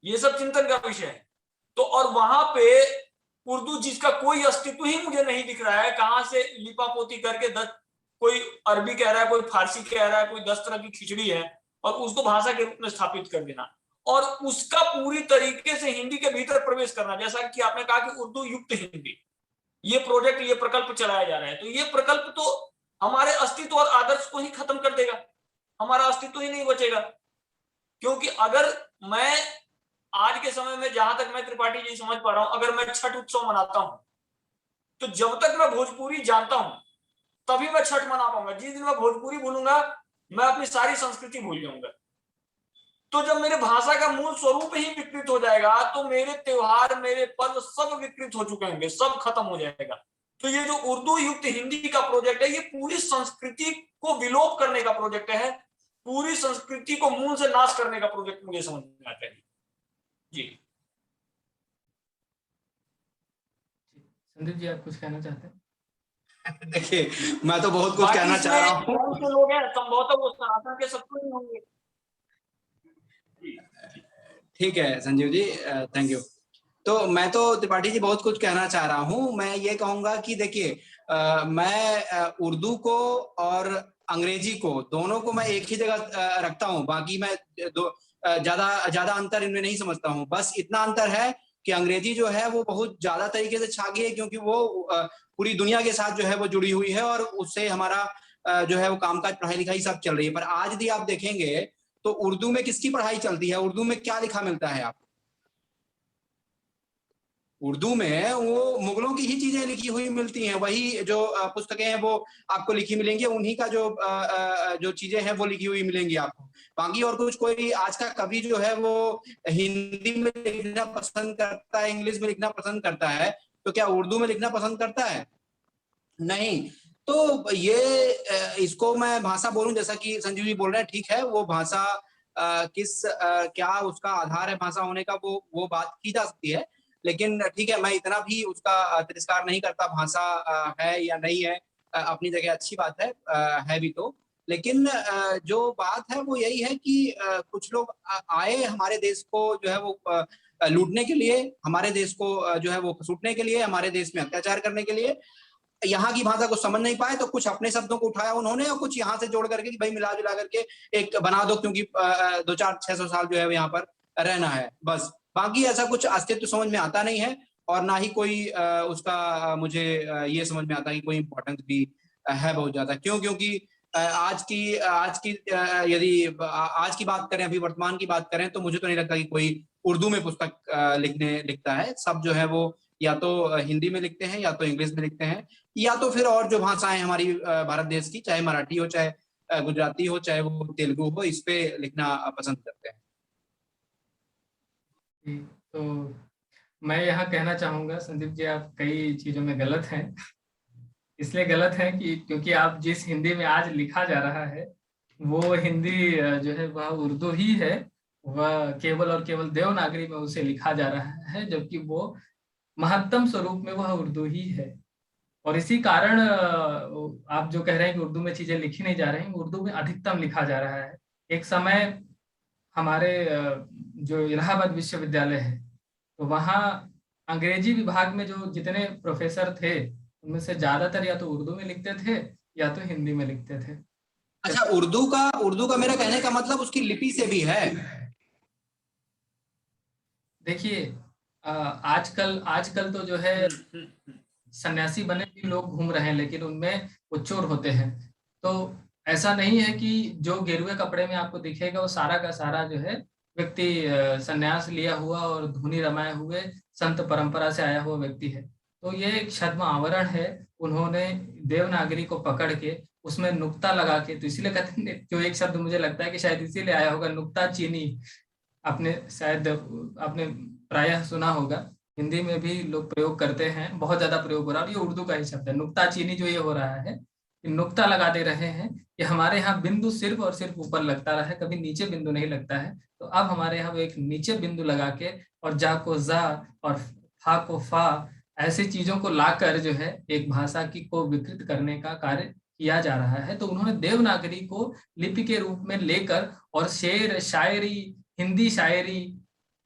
ये सब चिंतन का विषय है। तो और वहां पे उर्दू जिसका कोई अस्तित्व ही मुझे नहीं दिख रहा है, कहां से लिपापोती करके कोई अरबी कह रहा है, कोई फारसी कह रहा है, कोई 10 तरह की खिचड़ी है, और उसको भाषा के रूप में स्थापित कर देना, और उसका पूरी तरीके से हिंदी के भीतर प्रवेश करना। जैसा कि आपने कहा कि उर्दू युक्त हिंदी, ये प्रोजेक्ट, ये प्रकल्प चलाया जा रहा है, तो ये प्रकल्प तो हमारे अस्तित्व और आदर्श को ही खत्म कर देगा, हमारा अस्तित्व ही नहीं बचेगा। क्योंकि अगर मैं आज के समय में, जहां तक मैं त्रिपाठी जी समझ पा रहा हूं, अगर मैं छठ उत्सव मनाता हूं, तो जब तक मैं भोजपुरी जानता हूं तभी मैं छठ मना पाऊंगा। जिस दिन मैं भोजपुरी भूलूंगा, मैं अपनी सारी संस्कृति भूल जाऊंगा। तो जब मेरे भाषा का मूल स्वरूप ही विकृत हो जाएगा, तो मेरे त्योहार, मेरे पर्व सब विकृत हो चुके होंगे, सब खत्म हो जाएगा। तो ये जो उर्दू युक्त हिंदी का प्रोजेक्ट है, ये पूरी संस्कृति को विलोप करने का प्रोजेक्ट है, पूरी संस्कृति को मूल से नाश करने का प्रोजेक्ट मुझे समझ में आता है। जी संदीप जी, आप कुछ कहना चाहते हैं? देखिए, मैं तो बहुत कुछ कहना चाह रहा हूँ। लोग हैं संभवतः वो सनातन के सब नहीं होंगे। ठीक है संजीव जी, थैंक यू। तो मैं तो त्रिपाठी जी बहुत कुछ कहना चाह रहा हूँ। मैं ये कहूंगा कि देखिए, मैं उर्दू को और अंग्रेजी को, दोनों को मैं एक ही जगह रखता हूँ। बाकी मैं ज्यादा अंतर इनमें नहीं समझता हूँ। बस इतना अंतर है कि अंग्रेजी जो है वो बहुत ज्यादा तरीके से छा गई है, क्योंकि वो पूरी दुनिया के साथ जो है वो जुड़ी हुई है, और उससे हमारा जो है वो कामकाज, पढ़ाई लिखाई सब चल रही है। पर आज यदि आप देखेंगे तो उर्दू में किसकी पढ़ाई चलती है, उर्दू में क्या लिखा मिलता है आपको? उर्दू में वो मुगलों की ही चीजें लिखी हुई मिलती हैं। वही जो पुस्तकें हैं वो आपको लिखी मिलेंगी, उन्हीं का जो चीजें हैं वो लिखी हुई मिलेंगी आपको। बाकी और कुछ, कोई आज का कवि जो है वो हिंदी में लिखना पसंद करता है, इंग्लिश में लिखना पसंद करता है, तो क्या उर्दू में लिखना पसंद करता है? नहीं। तो ये इसको मैं भाषा बोलूं, जैसा कि संजीव जी बोल रहे हैं, ठीक है, वो भाषा क्या उसका आधार है भाषा होने का, वो बात की जा सकती है। लेकिन ठीक है, मैं इतना भी उसका तिरस्कार नहीं करता। भाषा है या नहीं है, अपनी जगह अच्छी बात है भी तो। लेकिन जो बात है वो यही है कि कुछ लोग आए हमारे देश को जो है वो लूटने के लिए, हमारे देश को जो है वो सूटने के लिए, हमारे देश में अत्याचार करने के लिए। यहाँ की भाषा को समझ नहीं पाए तो कुछ अपने शब्दों को उठाया उन्होंने और कुछ यहाँ से जोड़ करके कि भाई मिला जुला करके एक बना दो, क्योंकि 2-4-600 साल जो है यहाँ पर रहना है, बस। बाकी ऐसा कुछ अस्तित्व समझ में आता नहीं है, और ना ही कोई उसका मुझे ये समझ में आता है कि कोई इम्पोर्टेंस भी है बहुत ज्यादा। क्यों? क्योंकि आज की आज की बात करें, अभी वर्तमान की बात करें, तो मुझे तो नहीं लगता कि कोई उर्दू में पुस्तक लिखता है। सब जो है वो या तो हिंदी में लिखते हैं, या तो इंग्लिश में लिखते हैं, या तो फिर और जो भाषाएं हमारी भारत देश की, चाहे मराठी हो, चाहे गुजराती हो, चाहे वो तेलुगु हो, इस पे लिखना पसंद करते हैं। तो मैं यहाँ कहना चाहूंगा संदीप जी, आप कई चीजों में गलत हैं। इसलिए गलत है कि क्योंकि आप जिस हिंदी में आज लिखा जा रहा है वो हिंदी जो है वह उर्दू ही है। वह केवल और केवल देवनागरी में उसे लिखा जा रहा है, जबकि वो महत्तम स्वरूप में वह उर्दू ही है। और इसी कारण आप जो कह रहे हैं कि उर्दू में चीजें लिखी नहीं जा रही, उर्दू में अधिकतम लिखा जा रहा है। एक समय हमारे जो इलाहाबाद विश्वविद्यालय है, तो वहाँ अंग्रेजी विभाग में जो जितने प्रोफेसर थे उनमें से ज्यादातर या तो उर्दू में लिखते थे या तो हिंदी में लिखते थे। अच्छा, उर्दू का मेरा कहने का मतलब उसकी लिपि से भी है। देखिए, आजकल आजकल तो जो है सन्यासी बने भी लोग घूम रहे हैं, लेकिन उनमें वो चोर होते हैं। तो ऐसा नहीं है कि जो गेरुए कपड़े में आपको दिखेगा वो सारा का सारा जो है व्यक्ति सन्यास लिया हुआ और धुनी रमाए हुए संत परंपरा से आया हुआ व्यक्ति है। तो ये एक छद्म आवरण है। उन्होंने देवनागरी को पकड़ के उसमें नुक्ता लगा के, तो इसीलिए कहते हैं, जो एक शब्द मुझे लगता है कि शायद इसीलिए आया होगा, नुक्ता चीनी। आपने प्रायः सुना होगा, हिंदी में भी लोग प्रयोग करते हैं, बहुत ज्यादा प्रयोग हो रहा है। और ये उर्दू का ही शब्द है, नुक्ता चीनी। जो ये हो रहा है, नुक्ता लगा दे रहे हैं कि हमारे यहाँ बिंदु सिर्फ और सिर्फ ऊपर लगता रहा है, कभी नीचे बिंदु नहीं लगता है। तो अब हमारे यहाँ वो एक नीचे बिंदु लगा के और जा को जा और फा को फा, ऐसी चीजों को लाकर जो है एक भाषा की को विकृत करने का कार्य किया जा रहा है। तो उन्होंने देवनागरी को लिपि के रूप में लेकर और शेर शायरी, हिंदी शायरी,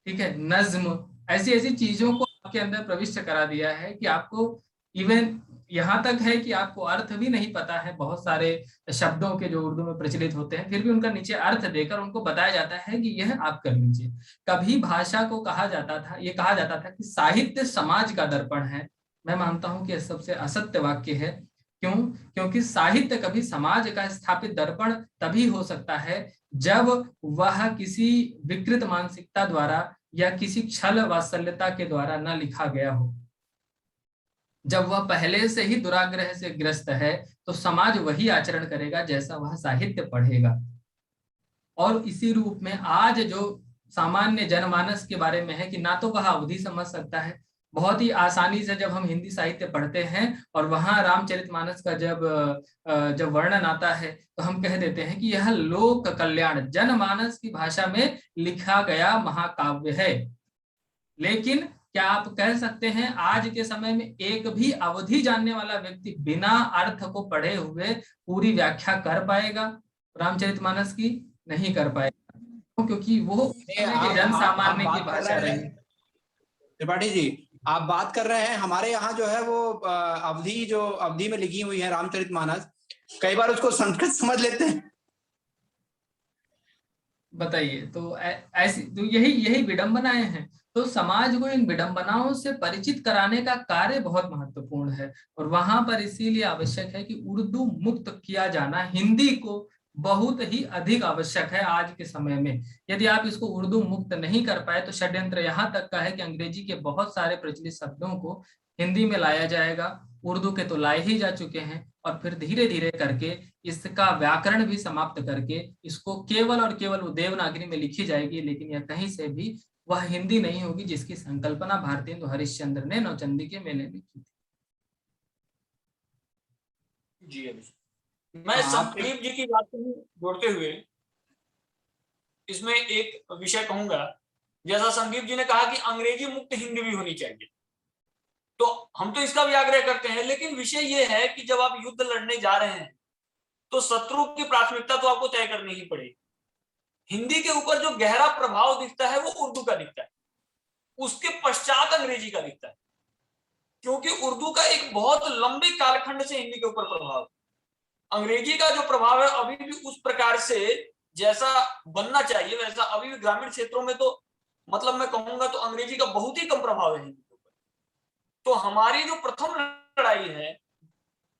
ठीक है, नज्म, ऐसी ऐसी चीजों को आपके अंदर प्रविष्ट करा दिया है कि आपको इवन यहाँ तक है कि आपको अर्थ भी नहीं पता है। बहुत सारे शब्दों के जो उर्दू में प्रचलित होते हैं, फिर भी उनका नीचे अर्थ देकर उनको बताया जाता है कि यह आप कर लीजिए। कभी भाषा को कहा जाता था, ये कहा जाता था कि साहित्य समाज का दर्पण है। मैं मानता हूं कि यह सबसे असत्य वाक्य है। क्यों? क्योंकि साहित्य कभी समाज का स्थापित दर्पण तभी हो सकता है जब वह किसी विकृत मानसिकता द्वारा या किसी छल वात्सल्यता के द्वारा न लिखा गया हो। जब वह पहले से ही दुराग्रह से ग्रस्त है तो समाज वही आचरण करेगा जैसा वह साहित्य पढ़ेगा। और इसी रूप में आज जो सामान्य जनमानस के बारे में है कि ना तो वह अवधि समझ सकता है। बहुत ही आसानी से जब हम हिंदी साहित्य पढ़ते हैं और वहां रामचरितमानस का जब वर्णन आता है तो हम कह देते हैं कि यह लोक कल्याण जनमानस की भाषा में लिखा गया महाकाव्य है। लेकिन क्या आप कह सकते हैं आज के समय में एक भी अवधि जानने वाला व्यक्ति बिना अर्थ को पढ़े हुए पूरी व्याख्या कर पाएगा रामचरितमानस की? नहीं कर पाएगा, क्योंकि वो जन सामान्य की भाषा रही। त्रिपाठी जी, आप बात कर रहे हैं, हमारे यहाँ जो है वो अवधि में लिखी हुई है रामचरितमानस, कई बार उसको संस्कृत समझ लेते हैं। बताइए, तो ऐसी तो यही विडंबनाएं हैं। तो समाज को इन विडंबनाओं से परिचित कराने का कार्य बहुत महत्वपूर्ण है और वहां पर इसीलिए आवश्यक है कि उर्दू मुक्त किया जाना हिंदी को बहुत ही अधिक आवश्यक है आज के समय में। यदि आप इसको उर्दू मुक्त नहीं कर पाए तो षड्यंत्र यहाँ तक का है कि अंग्रेजी के बहुत सारे प्रचलित शब्दों को हिंदी में लाया जाएगा। उर्दू के तो लाए ही जा चुके हैं और फिर धीरे धीरे करके इसका व्याकरण भी समाप्त करके इसको केवल और केवल वो देवनागरी में लिखी जाएगी, लेकिन यह कहीं से भी वह हिंदी नहीं होगी जिसकी संकल्पना भारतेंदु हरिश्चंद्र ने नौचंदी के मेले में की थी। जी मैं संदीप जी की बात को जोड़ते हुए इसमें एक विषय कहूंगा। जैसा संदीप जी ने कहा कि अंग्रेजी मुक्त हिंदी भी होनी चाहिए, तो हम तो इसका भी आग्रह करते हैं, लेकिन विषय यह है कि जब आप युद्ध लड़ने जा रहे हैं तो शत्रु की प्राथमिकता तो आपको तय करनी ही पड़ेगी। हिंदी के ऊपर जो गहरा प्रभाव दिखता है वो उर्दू का दिखता है। उसके पश्चात अंग्रेजी का दिखता है, क्योंकि उर्दू का एक बहुत लंबे कालखंड से हिंदी के ऊपर प्रभाव है। अंग्रेजी का जो प्रभाव है अभी भी उस प्रकार से जैसा बनना चाहिए वैसा अभी भी ग्रामीण क्षेत्रों में तो मतलब मैं कहूंगा तो अंग्रेजी का बहुत ही कम प्रभाव है हिंदी के ऊपर। तो हमारी जो प्रथम लड़ाई है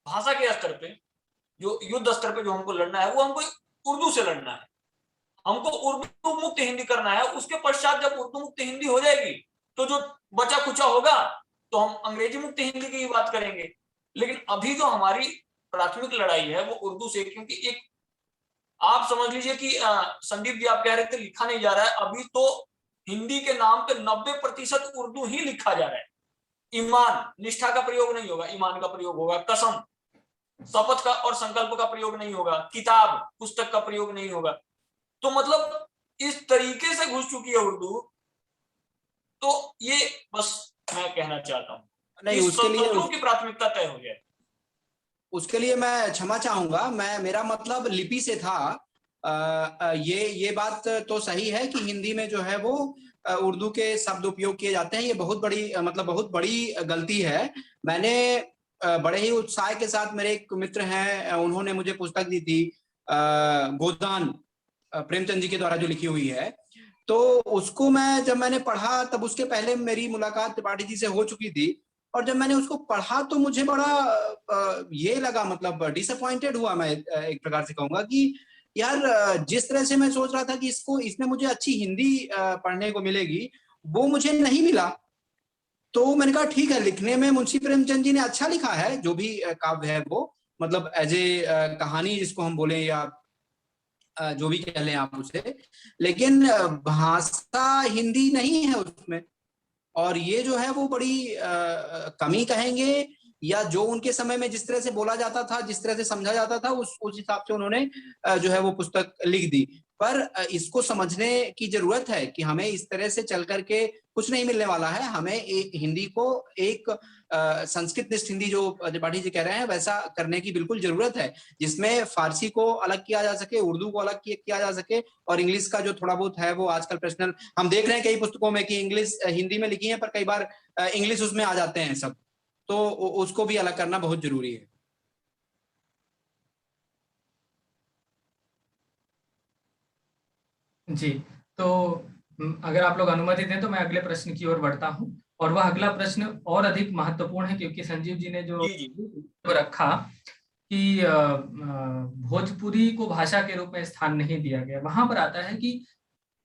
भाषा के स्तर पे, जो युद्ध स्तर पे जो हमको लड़ना है वो हमको उर्दू से लड़ना है, हमको उर्दू मुक्त हिंदी करना है। उसके पश्चात जब उर्दू मुक्त हिंदी हो जाएगी तो जो बचा कुचा होगा तो हम अंग्रेजी मुक्त हिंदी की बात करेंगे। लेकिन अभी जो हमारी प्राथमिक लड़ाई है वो उर्दू से, क्योंकि एक आप समझ लीजिए कि संदीप जी आप कह रहे थे लिखा नहीं जा रहा है, अभी तो हिंदी के नाम पे 90% उर्दू ही लिखा जा रहा है। ईमान निष्ठा का प्रयोग नहीं होगा, ईमान का प्रयोग होगा, कसम शपथ का और संकल्प का प्रयोग नहीं होगा, किताब पुस्तक का प्रयोग नहीं होगा। तो मतलब इस तरीके से घुस चुकी है उर्दू। तो ये बस मैं कहना चाहता हूँ नहीं, उसके लिए की प्राथमिकता तय हो जाए। उसके लिए मैं क्षमा चाहूंगा, मेरा मतलब लिपि से था। ये बात तो सही है कि हिंदी में जो है वो उर्दू के शब्द उपयोग किए जाते हैं। ये बहुत बड़ी मतलब बहुत बड़ी गलती है। मैंने बड़े ही उत्साह के साथ, मेरे एक मित्र हैं, उन्होंने मुझे पुस्तक दी थी गोदान, प्रेमचंद जी के द्वारा जो लिखी हुई है। तो उसको जब मैंने पढ़ा तब उसके पहले मेरी मुलाकात त्रिपाठी जी से हो चुकी थी। और जब मैंने उसको पढ़ा तो मुझे बड़ा ये लगा, मतलब डिसअपॉइंटेड हुआ मैं, एक प्रकार से कहूंगा कि यार जिस तरह से मैं सोच रहा था कि इसमें मुझे अच्छी हिंदी पढ़ने को मिलेगी, वो मुझे नहीं मिला। तो मैंने कहा ठीक है, लिखने में मुंशी प्रेमचंद जी ने अच्छा लिखा है, जो भी काव्य है वो, मतलब एज ए कहानी जिसको हम बोले या जो भी कह लें आप उसे, लेकिन भाषा हिंदी नहीं है उसमें। और ये जो है वो बड़ी कमी कहेंगे, या जो उनके समय में जिस तरह से बोला जाता था, जिस तरह से समझा जाता था, उस हिसाब से उन्होंने जो है वो पुस्तक लिख दी। पर इसको समझने की जरूरत है कि हमें इस तरह से चल करके कुछ नहीं मिलने वाला है। हमें हिंदी को एक संस्कृत निष्ठ हिंदी जो त्रिपाठी जी कह रहे हैं वैसा करने की बिल्कुल जरूरत है, जिसमें फारसी को अलग किया जा सके, उर्दू को अलग किया जा सके, और इंग्लिश का जो थोड़ा बहुत है वो आजकल प्रश्नल हम देख रहे हैं कई पुस्तकों में कि इंग्लिश हिंदी में लिखी है पर कई बार इंग्लिश उसमें आ जाते हैं सब, तो उसको भी अलग करना बहुत जरूरी है। जी, तो अगर आप लोग अनुमति दें तो मैं अगले प्रश्न की ओर बढ़ता हूं। और वह अगला प्रश्न और अधिक महत्वपूर्ण है, क्योंकि संजीव जी ने जो रखा कि भोजपुरी को भाषा के रूप में स्थान नहीं दिया गया, वहां पर आता है कि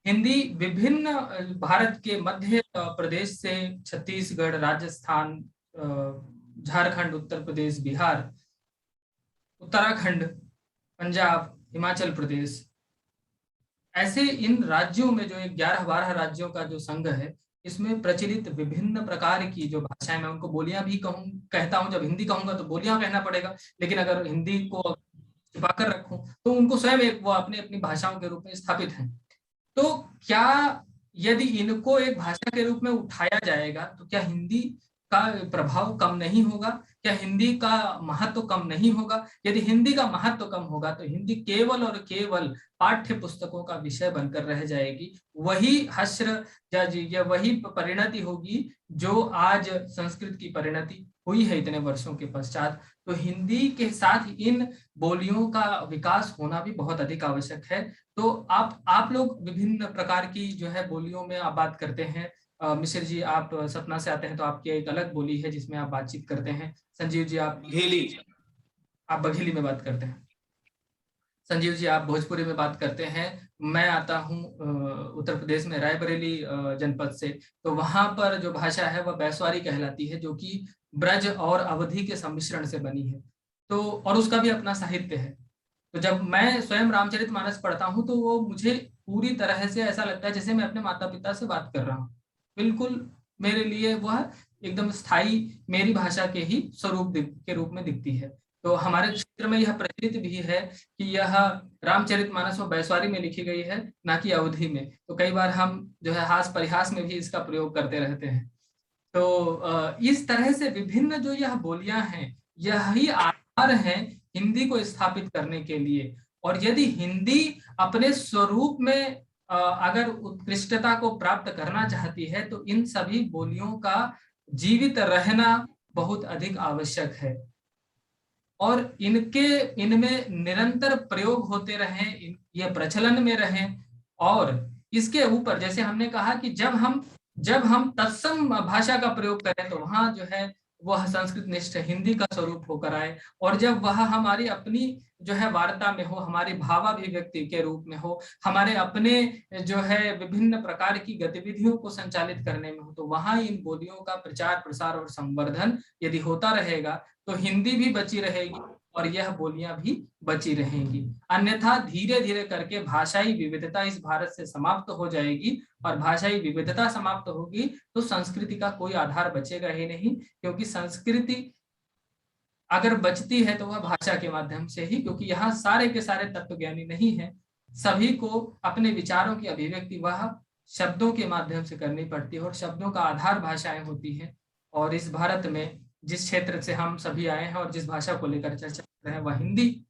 हिंदी विभिन्न भारत के मध्य प्रदेश से छत्तीसगढ़, राजस्थान, झारखंड, उत्तर प्रदेश, बिहार, उत्तराखंड, पंजाब, हिमाचल प्रदेश, ऐसे इन राज्यों में जो 11-12 राज्यों का जो संघ है, इसमें प्रचलित विभिन्न प्रकार की जो भाषाएं, मैं उनको बोलियां भी कहता हूं। जब हिंदी कहूंगा तो बोलियां कहना पड़ेगा, लेकिन अगर हिंदी को छिपा कर रखूं तो उनको स्वयं एक वो अपनी अपनी भाषाओं के रूप में स्थापित हैं। तो क्या यदि इनको एक भाषा के रूप में उठाया जाएगा तो क्या हिंदी का प्रभाव कम नहीं होगा? क्या हिंदी का महत्व कम नहीं होगा? यदि हिंदी का महत्व कम होगा तो हिंदी केवल और केवल पाठ्य पुस्तकों का विषय बनकर रह जाएगी। वही हश्र या वही परिणति होगी जो आज संस्कृत की परिणति हुई है इतने वर्षों के पश्चात। तो हिंदी के साथ इन बोलियों का विकास होना भी बहुत अधिक आवश्यक है। तो आप लोग विभिन्न प्रकार की जो है बोलियों में आप बात करते हैं। मिश्र जी, आप सतना से आते हैं तो आपकी एक अलग बोली है जिसमें आप बातचीत करते हैं। संजीव जी आप बघेली में बात करते हैं। संजीव जी आप भोजपुरी में बात करते हैं। मैं आता हूँ उत्तर प्रदेश में रायबरेली जनपद से, तो वहां पर जो भाषा है वह बैसवारी कहलाती है, जो कि ब्रज और अवधी के सम्मिश्रण से बनी है। तो और उसका भी अपना साहित्य है। तो जब मैं स्वयं रामचरितमानस पढ़ता हूँ तो वो मुझे पूरी तरह से ऐसा लगता है जैसे मैं अपने माता पिता से बात कर रहा हूँ। बिल्कुल मेरे लिए वह एकदम स्थायी मेरी भाषा के ही स्वरूप के रूप में दिखती है। तो हमारे क्षेत्र में यह प्रचलित भी है कि यह रामचरितमानस वो बैसवारी में लिखी गई है, ना कि अवधी में। तो कई बार हम जो है हास परिहास में भी इसका प्रयोग करते रहते हैं। तो इस तरह से विभिन्न जो यह बोलियां हैं, यही आधार हैं हिंदी को स्थापित करने के लिए। और यदि हिंदी अपने स्वरूप में अगर उत्कृष्टता को प्राप्त करना चाहती है तो इन सभी बोलियों का जीवित रहना बहुत अधिक आवश्यक है और इनमें निरंतर प्रयोग होते रहें, ये प्रचलन में रहें। और इसके ऊपर जैसे हमने कहा कि जब हम तत्सम भाषा का प्रयोग करें तो वहां जो है वह संस्कृत निष्ठ हिंदी का स्वरूप होकर आए, और जब वह हमारी अपनी जो है वार्ता में हो, हमारी भावाभिव्यक्ति के रूप में हो, हमारे अपने जो है विभिन्न प्रकार की गतिविधियों को संचालित करने में हो, तो वहां इन बोलियों का प्रचार प्रसार और संवर्धन यदि होता रहेगा तो हिंदी भी बची रहेगी और यह बोलियां भी बची रहेंगी। अन्यथा धीरे धीरे करके भाषाई विविधता इस भारत से समाप्त हो जाएगी, और भाषाई विविधता समाप्त होगी तो संस्कृति का कोई आधार बचेगा ही नहीं, क्योंकि संस्कृति अगर बचती है तो वह भाषा के माध्यम से ही, क्योंकि यहाँ सारे के सारे तत्वज्ञानी नहीं है, सभी को अपने विचारों की अभिव्यक्ति वह शब्दों के माध्यम से करनी पड़ती है और शब्दों का आधार भाषाएं होती हैं। और इस भारत में जिस क्षेत्र से हम सभी आए हैं और जिस भाषा को लेकर चर्चा कर रहे हैं वह हिंदी,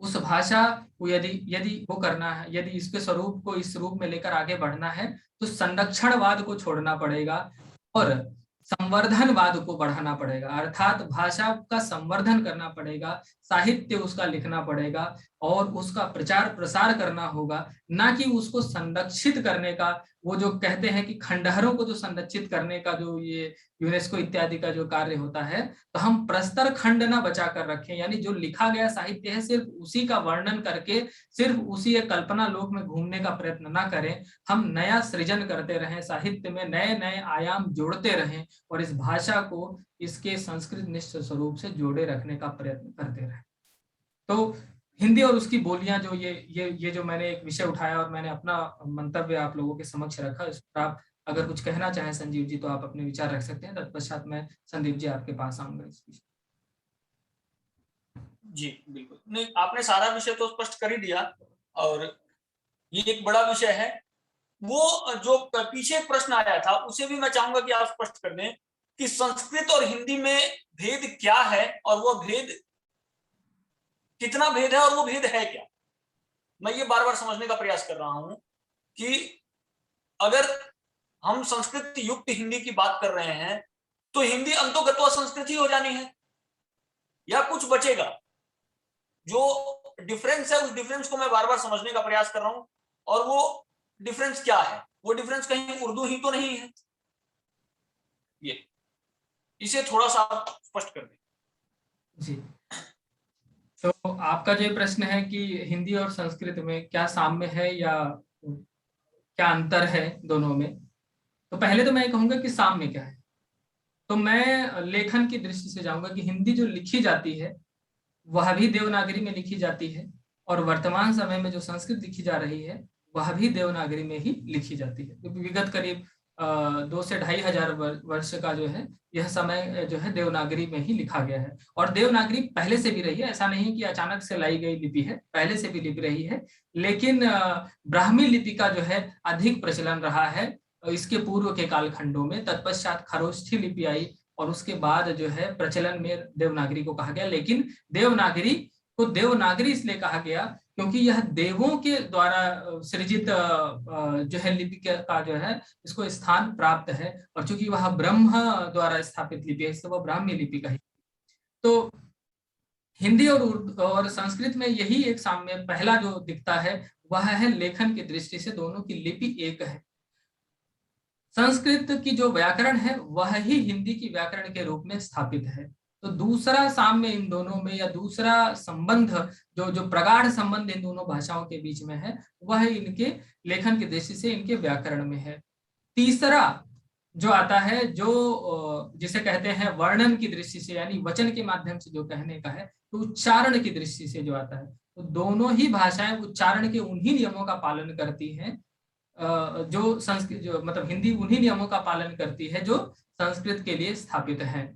उस भाषा को यदि वो करना है, यदि इसके स्वरूप को इस रूप में लेकर आगे बढ़ना है तो संरक्षणवाद को छोड़ना पड़ेगा और संवर्धनवाद को बढ़ाना पड़ेगा, अर्थात भाषा का संवर्धन करना पड़ेगा, साहित्य उसका लिखना पड़ेगा और उसका प्रचार प्रसार करना होगा, ना कि उसको संरक्षित करने का। वो जो कहते हैं कि खंडहरों को जो संरक्षित करने का जो ये यूनेस्को इत्यादि का जो कार्य होता है, तो हम प्रस्तर खंड ना बचा कर रखें, यानी जो लिखा गया साहित्य है सिर्फ उसी का वर्णन करके सिर्फ उसी एक कल्पना लोक में घूमने का प्रयत्न ना करें। हम नया सृजन करते रहें, साहित्य में नए नए आयाम जोड़ते रहें और इस भाषा को इसके संस्कृत निष्ठ स्वरूप से जोड़े रखने का प्रयत्न करते रहें। तो हिंदी और उसकी बोलियां जो ये जो मैंने एक विषय उठाया और मैंने अपना मंतव्य आप लोगों के समक्ष रखा, इस पर आप अगर कुछ कहना चाहें संजीव जी तो आप अपने विचार रख सकते हैं, तत्पश्चात मैं संदीप जी आपके पास आऊंगा इस विषय। जी बिल्कुल, नहीं आपने सारा विषय तो स्पष्ट कर ही दिया, और ये एक बड़ा विषय है। वो जो पीछे प्रश्न आया था उसे भी मैं चाहूंगा कि आप स्पष्ट कर दें कि संस्कृत और हिंदी में भेद क्या है और वो भेद कितना भेद है और वो भेद है क्या। मैं ये बार बार समझने का प्रयास कर रहा हूं कि अगर हम संस्कृत युक्त हिंदी की बात कर रहे हैं तो हिंदी अंतोगत्वा संस्कृत ही हो जानी है या कुछ बचेगा। जो डिफरेंस है उस डिफरेंस को मैं बार बार समझने का प्रयास कर रहा हूं, और वो डिफरेंस क्या है। वो डिफरेंस कहीं उर्दू ही तो नहीं है, ये इसे थोड़ा सा स्पष्ट कर दें। जी, तो आपका जो प्रश्न है कि हिंदी और संस्कृत में क्या साम्य है या क्या अंतर है दोनों में, तो पहले तो मैं कहूंगा कि साम्य क्या है। तो मैं लेखन की दृष्टि से जाऊंगा कि हिंदी जो लिखी जाती है वह भी देवनागरी में लिखी जाती है, और वर्तमान समय में जो संस्कृत लिखी जा रही है वह भी देवनागरी में ही लिखी जाती है। क्योंकि विगत करीब 2 से 2.5 हजार वर्ष का जो है यह समय जो है देवनागरी में ही लिखा गया है। और देवनागरी पहले से भी रही है, ऐसा नहीं कि अचानक से लाई गई लिपि है, पहले से भी लिपि रही है, लेकिन ब्राह्मी लिपि का जो है अधिक प्रचलन रहा है इसके पूर्व के कालखंडों में। तत्पश्चात खरोष्ठी लिपि आई और उसके बाद जो है प्रचलन में देवनागरी को कहा गया। लेकिन देवनागरी को देवनागरी इसलिए कहा गया क्योंकि यह देवों के द्वारा सृजित जो है लिपि का जो है इसको स्थान प्राप्त है, और चूंकि वह ब्रह्म द्वारा स्थापित लिपि है इसलिए वह ब्राह्मी लिपि का ही। तो हिंदी और संस्कृत में यही एक साम्य पहला जो दिखता है वह है लेखन की दृष्टि से दोनों की लिपि एक है। संस्कृत की जो व्याकरण है वह ही हिंदी की व्याकरण के रूप में स्थापित है। तो दूसरा साम्य इन दोनों में या दूसरा संबंध जो प्रगाढ़ संबंध इन दोनों भाषाओं के बीच में है वह इनके लेखन की दृष्टि से इनके व्याकरण में है। तीसरा जो आता है जो जिसे कहते हैं वर्णन की दृष्टि से यानी वचन के माध्यम से जो कहने का है, तो उच्चारण की दृष्टि से जो आता है, तो दोनों ही भाषाएं उच्चारण के उन्हीं नियमों का पालन करती हैं जो संस्कृत जो मतलब हिंदी उन्हीं नियमों का पालन करती है जो संस्कृत के लिए स्थापित है।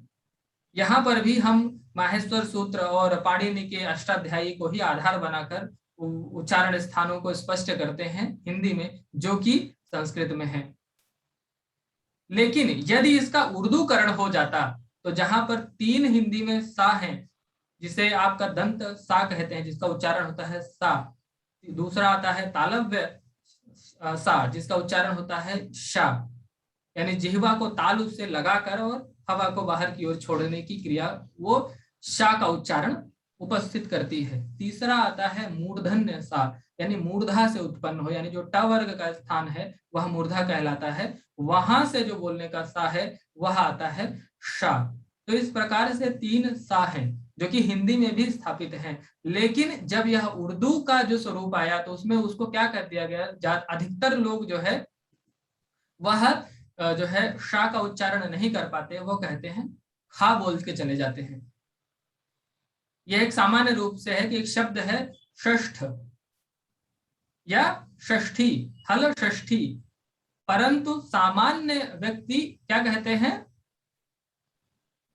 यहाँ पर भी हम माहेश्वर सूत्र और पाणिनि के अष्टाध्यायी को ही आधार बनाकर उच्चारण स्थानों को स्पष्ट करते हैं हिंदी में, जो कि संस्कृत में है। लेकिन यदि इसका उर्दूकरण हो जाता तो जहां पर 3 हिंदी में सा है, जिसे आपका दंत सा कहते हैं, जिसका उच्चारण होता है सा, दूसरा आता है तालव्य सा, जिसका उच्चारण होता है शा, यानी जिह्वा को ताल उससे लगाकर और हवा को बाहर की ओर छोड़ने की क्रिया, वो शा का उच्चारण उपस्थित करती है। तीसरा आता है मूर्धन्य सा, यानी मूर्धा से उत्पन्न हो, यानी जो ट वर्ग का स्थान है वह मूर्धा कहलाता है, वहां से जो बोलने का सा है वह आता है शा। तो इस प्रकार से 3 सा हैं जो कि हिंदी में भी स्थापित हैं, लेकिन जब यह उर्दू का जो स्वरूप आया तो उसमें उसको क्या कर दिया गया, अधिकतर लोग जो है वह जो है शा का उच्चारण नहीं कर पाते, वो कहते हैं खा बोल के चले जाते हैं। यह एक सामान्य रूप से है कि एक शब्द है षष्ठ या षष्ठी, हल षष्ठी, परंतु सामान्य व्यक्ति क्या कहते हैं,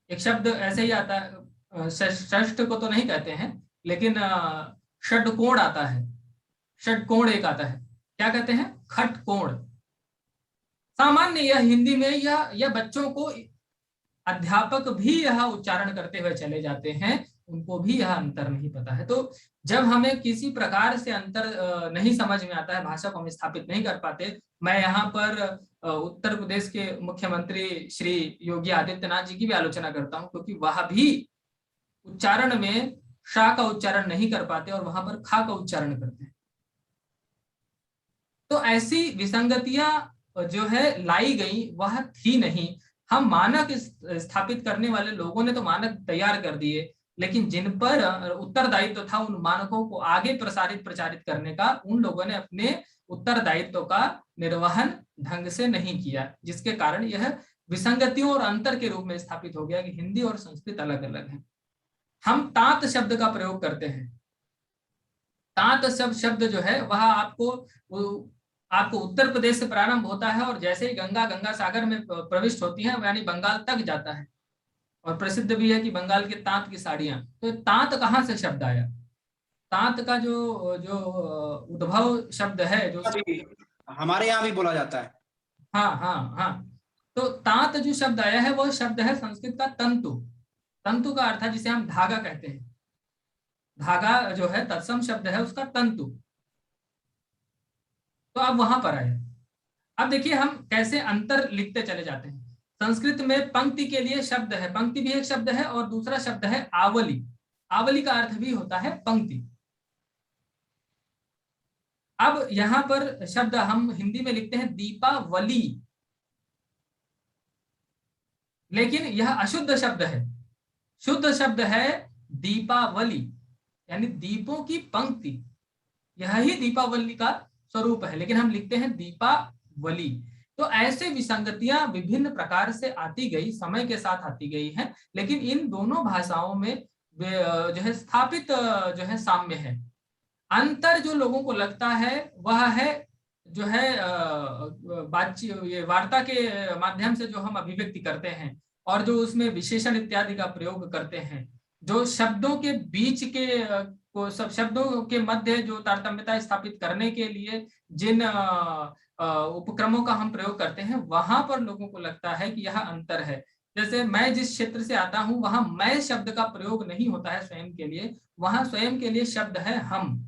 एक शब्द ऐसे ही आता है, षष्ठ को तो नहीं कहते हैं, लेकिन षटकोण आता है, षटकोण एक आता है, क्या कहते हैं, खटकोण। सामान्य यह हिंदी में यह बच्चों को अध्यापक भी यह उच्चारण करते हुए चले जाते हैं, उनको भी यह अंतर नहीं पता है। तो जब हमें किसी प्रकार से अंतर नहीं समझ में आता है, भाषा को हम स्थापित नहीं कर पाते, मैं यहाँ पर उत्तर प्रदेश के मुख्यमंत्री श्री योगी आदित्यनाथ जी की भी आलोचना करता हूँ, क्योंकि वह भी उच्चारण में शा का उच्चारण नहीं कर पाते और वहां पर खा का उच्चारण करते हैं। तो ऐसी विसंगतियां जो है लाई गई वह थी नहीं। हम मानक स्थापित करने वाले लोगों ने तो मानक तैयार कर दिए, लेकिन जिन पर उत्तरदायित्व था उन मानकों को आगे प्रचारित करने का, उन लोगों ने अपने उत्तरदायित्व का निर्वहन ढंग से नहीं किया, जिसके कारण यह विसंगतियों और अंतर के रूप में स्थापित हो गया कि हिंदी और संस्कृत अलग अलग है। हम तात शब्द का प्रयोग करते हैं। तात शब्द जो है वह आपको उत्तर प्रदेश से प्रारंभ होता है और जैसे ही गंगा सागर में प्रविष्ट होती है यानी बंगाल तक जाता है, और प्रसिद्ध भी है कि बंगाल के तांत की साड़ियां। तो तांत कहाँ से शब्द आया? तांत का जो उद्भव शब्द है, जो हमारे यहाँ भी बोला जाता है। हाँ हाँ हाँ, तो तांत जो शब्द आया है वह शब्द है संस्कृत का तंतु। तंतु का अर्थ है जिसे हम धागा कहते हैं, धागा जो है तत्सम शब्द है उसका तंतु। तो अब वहां पर आए, अब देखिए हम कैसे अंतर लिखते चले जाते हैं। संस्कृत में पंक्ति के लिए शब्द है, पंक्ति भी एक शब्द है, और दूसरा शब्द है आवली। आवली का अर्थ भी होता है पंक्ति। अब यहां पर शब्द हम हिंदी में लिखते हैं दीपावली, लेकिन यह अशुद्ध शब्द है। शुद्ध शब्द है दीपावली, यानी दीपों की पंक्ति, यह ही दीपावली का स्वरूप है, लेकिन हम लिखते हैं दीपावली। तो ऐसे विसंगतियां विभिन्न प्रकार से आती गई, समय के साथ आती गई है, लेकिन इन दोनों भाषाओं में जो है स्थापित जो है साम्य है। अंतर जो लोगों को लगता है वह है जो है बातचीत, ये वार्ता के माध्यम से जो हम अभिव्यक्ति करते हैं और जो उसमें विशेषण इत्यादि का प्रयोग करते हैं, जो शब्दों के बीच के को सब शब्दों के मध्य जो तारतम्यता स्थापित करने के लिए जिन उपक्रमों का हम प्रयोग करते हैं, वहां पर लोगों को लगता है कि यह अंतर है। जैसे मैं जिस क्षेत्र से आता हूं वहां मैं शब्द का प्रयोग नहीं होता है स्वयं के लिए, वहां स्वयं के लिए शब्द है हम।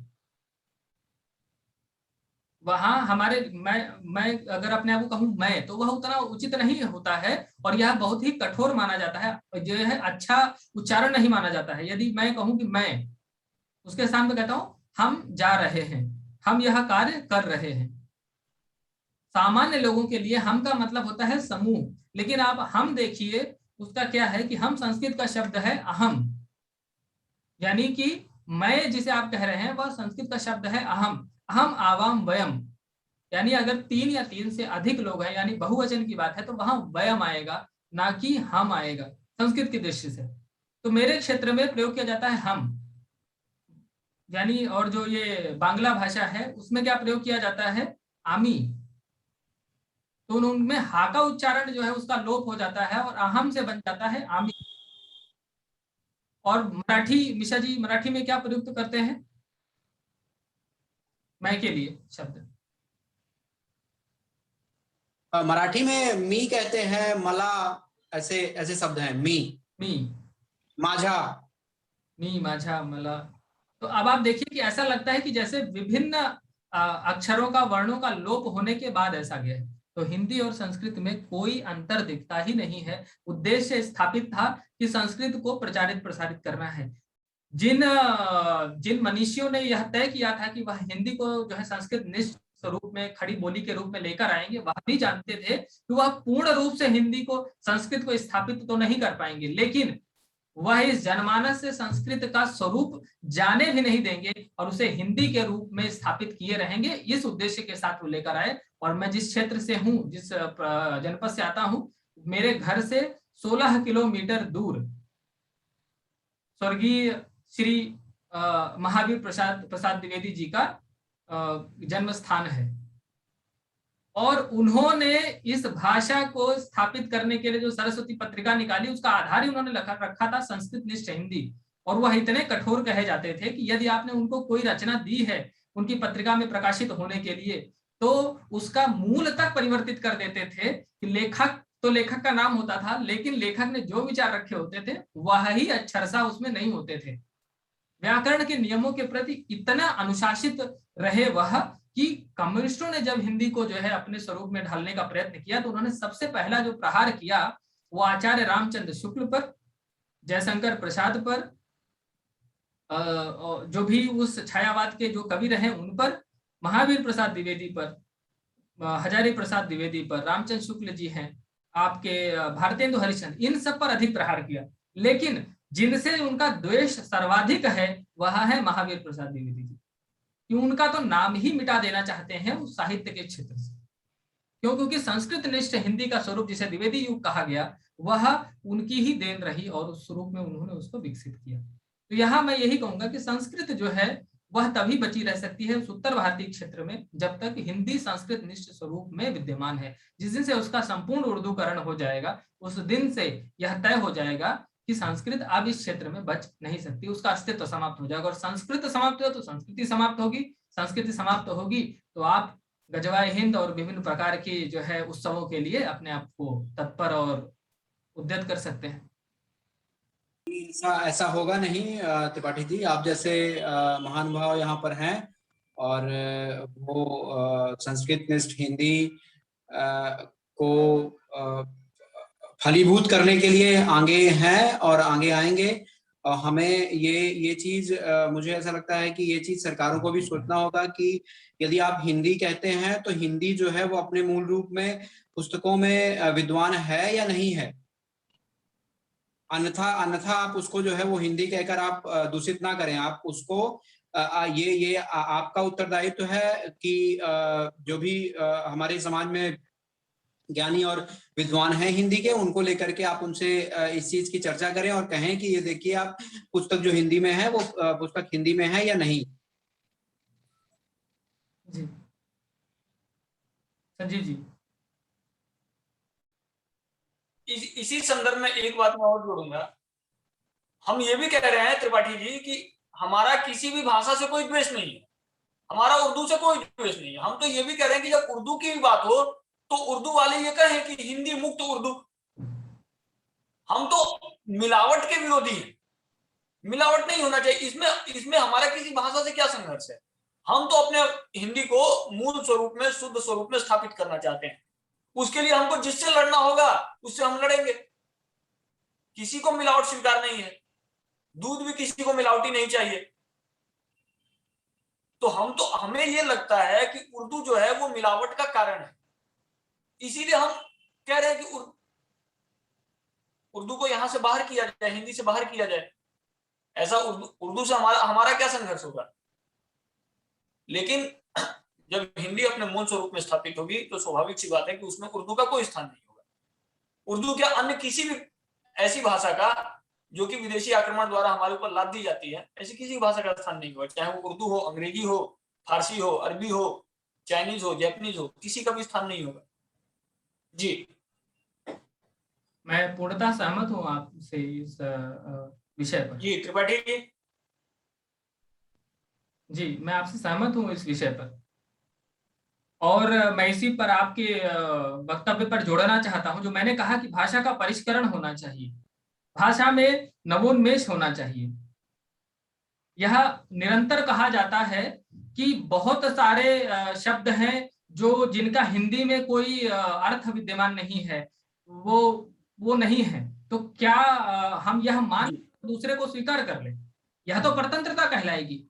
वहां हमारे मैं अगर अपने आप को कहूं मैं, तो वह उतना उचित नहीं होता है और यह बहुत ही कठोर माना जाता है, जो है अच्छा उच्चारण नहीं माना जाता है। यदि मैं कहूं कि मैं, उसके स्थान पर कहता हूं हम जा रहे हैं, हम यह कार्य कर रहे हैं। सामान्य लोगों के लिए हम का मतलब होता है समूह, लेकिन आप हम देखिए उसका क्या है कि हम संस्कृत का शब्द है अहम, यानी कि मैं जिसे आप कह रहे हैं वह संस्कृत का शब्द है अहम। अहम आवाम वयम, यानी अगर 3 या 3 से अधिक लोग हैं यानी बहुवचन की बात है तो वहां वयम आएगा, ना कि हम आएगा संस्कृत की दृष्टि से। तो मेरे क्षेत्र में प्रयोग किया जाता है हम, यानी और जो ये बांग्ला भाषा है उसमें क्या प्रयोग किया जाता है आमी। तो उनमें हा का उच्चारण जो है उसका लोप हो जाता है और अहम से बन जाता है आमी। और मराठी, मिश्रा जी मराठी में क्या प्रयुक्त करते हैं मैं के लिए शब्द? मराठी में मी कहते हैं, मला, ऐसे ऐसे शब्द हैं। मी माझा, मी माझा, मला। तो अब आप देखिए कि ऐसा लगता है कि जैसे विभिन्न अक्षरों का, वर्णों का लोप होने के बाद ऐसा गया है। तो हिंदी और संस्कृत में कोई अंतर दिखता ही नहीं है। उद्देश्य स्थापित था कि संस्कृत को प्रचारित प्रसारित करना है। जिन मनीषियों ने यह तय किया था कि वह हिंदी को जो है संस्कृत निष्ठ स्वरूप में, खड़ी बोली के रूप में लेकर आएंगे, वह भी जानते थे कि वह पूर्ण रूप से हिंदी को, संस्कृत को स्थापित तो नहीं कर पाएंगे, लेकिन वह इस जनमानस से संस्कृत का स्वरूप जाने भी नहीं देंगे और उसे हिंदी के रूप में स्थापित किए रहेंगे। इस उद्देश्य के साथ वो लेकर आए। और मैं जिस क्षेत्र से हूँ, जिस जनपद से आता हूँ, मेरे घर से 16 किलोमीटर दूर स्वर्गीय श्री महावीर प्रसाद द्विवेदी जी का जन्म स्थान है। और उन्होंने इस भाषा को स्थापित करने के लिए जो सरस्वती पत्रिका निकाली, उसका आधार ही उन्होंने रखा था संस्कृत निष्ठ हिंदी। और वह इतने कठोर कहे जाते थे कि यदि आपने उनको कोई रचना दी है उनकी पत्रिका में प्रकाशित होने के लिए, तो उसका मूल तक परिवर्तित कर देते थे। कि लेखक तो लेखक का नाम होता था, लेकिन लेखक ने जो विचार रखे होते थे वह ही अक्षरशः उसमें नहीं होते थे। व्याकरण के नियमों के प्रति इतना अनुशासित रहे वह कि कम्युनिस्टों ने जब हिंदी को जो है अपने स्वरूप में ढालने का प्रयत्न किया, तो उन्होंने सबसे पहला जो प्रहार किया वो आचार्य रामचंद्र शुक्ल पर, जयशंकर प्रसाद पर, जो भी उस छायावाद के जो कवि रहे उन पर, महावीर प्रसाद द्विवेदी पर, हजारी प्रसाद द्विवेदी पर, रामचंद्र शुक्ल जी हैं, आपके भारतेंदु हरिश्चंद्र, इन सब पर अधिक प्रहार किया। लेकिन जिनसे उनका द्वेष सर्वाधिक है वह है महावीर प्रसाद द्विवेदी जी, कि उनका तो नाम ही मिटा देना चाहते हैं उस साहित्य के क्षेत्र से। क्योंकि संस्कृत निष्ठ हिंदी का स्वरूप जिसे द्विवेदी युग कहा गया, वह उनकी ही देन रही और उस स्वरूप में उन्होंने उसको विकसित किया। तो यहाँ मैं यही कहूंगा कि संस्कृत जो है वह तभी बची रह सकती है उस उत्तर भारतीय क्षेत्र में जब तक हिंदी संस्कृत निष्ठ स्वरूप में विद्यमान है। जिस दिन से उसका संपूर्ण उर्दूकरण हो जाएगा, उस दिन से यह तय हो जाएगा कि संस्कृत अब इस क्षेत्र में बच नहीं सकती, उसका अस्तित्व समाप्त हो जाएगा। और संस्कृत समाप्त हो तो संस्कृति समाप्त होगी, संस्कृति समाप्त होगी तो आप गजवाए हिंद और विभिन्न प्रकार की जो है उत्सवों के लिए अपने आप को तत्पर और उद्यत कर सकते हैं। ऐसा होगा नहीं त्रिपाठी जी, आप जैसे महानुभाव यहाँ पर हैं और वो संस्कृत निष्ठ हिंदी को फलीभूत करने के लिए आगे हैं और आगे आएंगे। हमें ये चीज मुझे ऐसा लगता है कि ये चीज सरकारों को भी सोचना होगा कि यदि आप हिंदी कहते हैं तो हिंदी जो है वो अपने मूल रूप में पुस्तकों में विद्वान है या नहीं है। अन्यथा आप उसको जो है वो हिंदी कहकर आप दूषित ना करें। आप उसको ये आपका उत्तरदायित्व है कि जो भी हमारे समाज में ज्ञानी और विद्वान हैं हिंदी के, उनको लेकर के आप उनसे इस चीज की चर्चा करें और कहें कि ये देखिए आप पुस्तक जो हिंदी में है वो पुस्तक हिंदी में है या नहीं। जी संजीव जी, इसी संदर्भ में एक बात मैं और जोड़ूंगा। हम ये भी कह रहे हैं त्रिपाठी जी कि हमारा किसी भी भाषा से कोई द्वेष नहीं है, हमारा उर्दू से कोई द्वेष नहीं है। हम तो ये भी कह रहे हैं कि जब उर्दू की बात हो तो उर्दू वाले ये कहें कि हिंदी मुक्त उर्दू। हम तो मिलावट के विरोधी हैं, मिलावट नहीं होना चाहिए। इसमें हमारा किसी भाषा से क्या संघर्ष है। हम तो अपने हिंदी को मूल स्वरूप में, शुद्ध स्वरूप में स्थापित करना चाहते हैं। उसके लिए हमको जिससे लड़ना होगा उससे हम लड़ेंगे। किसी को मिलावट स्वीकार नहीं है, दूध भी किसी को मिलावटी नहीं चाहिए। तो हमें ये लगता है कि उर्दू जो है वो मिलावट का कारण है। इसीलिए हम कह रहे हैं कि उर्दू को यहां से बाहर किया जाए, हिंदी से बाहर किया जाए। ऐसा उर्दू से हमारा क्या संघर्ष होगा। लेकिन जब हिंदी अपने मूल स्वरूप में स्थापित होगी तो स्वाभाविक सी बात है कि उसमें उर्दू का कोई स्थान नहीं होगा। उर्दू क्या अन्य किसी भी ऐसी भाषा का जो कि विदेशी आक्रमण द्वारा हमारे ऊपर लाद दी जाती है, ऐसी किसी भाषा का स्थान नहीं होगा। चाहे वो उर्दू हो, अंग्रेजी हो, फारसी हो, अरबी हो, चाइनीज हो, जापानीज हो, किसी का भी स्थान नहीं होगा। जी, मैं पूर्णतः सहमत हूँ आपसे इस विषय पर। जी त्रिपाठी जी, मैं आपसे सहमत हूँ इस विषय पर। और मैं इसी पर आपके वक्तव्य पर जोड़ना चाहता हूं, जो मैंने कहा कि भाषा का परिष्करण होना चाहिए, भाषा में नवोन्मेष होना चाहिए। यह निरंतर कहा जाता है कि बहुत सारे शब्द हैं जो जिनका हिंदी में कोई अर्थ विद्यमान नहीं है, वो नहीं है, तो क्या हम यह मान दूसरे को स्वीकार कर लें? यह तो परतंत्रता कहलाएगी,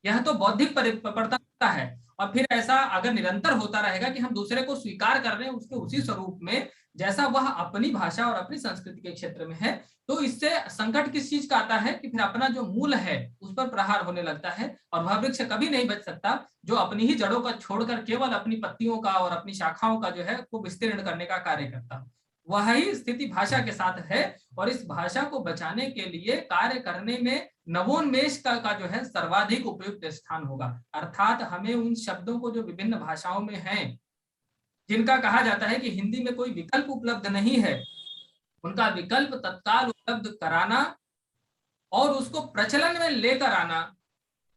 यह तो बौद्धिक परतंत्रता है। और फिर ऐसा अगर निरंतर होता रहेगा कि हम दूसरे को स्वीकार कर रहे हैं उसके उसी स्वरूप में जैसा वह अपनी भाषा और अपनी संस्कृति के क्षेत्र में है, तो इससे संकट किस चीज का आता है कि फिर अपना जो मूल है उस पर प्रहार होने लगता है, और वह वृक्ष कभी नहीं बच सकता जो अपनी ही जड़ों का छोड़कर केवल अपनी पत्तियों का और अपनी शाखाओं का जो है को विस्तीर्ण करने का कार्य करता। वही स्थिति भाषा के साथ है, और इस भाषा को बचाने के लिए कार्य करने में नवोन्मेष का जो है सर्वाधिक उपयुक्त स्थान होगा। अर्थात हमें उन शब्दों को जो विभिन्न भाषाओं में हैं, जिनका कहा जाता है कि हिंदी में कोई विकल्प उपलब्ध नहीं है, उनका विकल्प तत्काल उपलब्ध कराना और उसको प्रचलन में लेकर आना,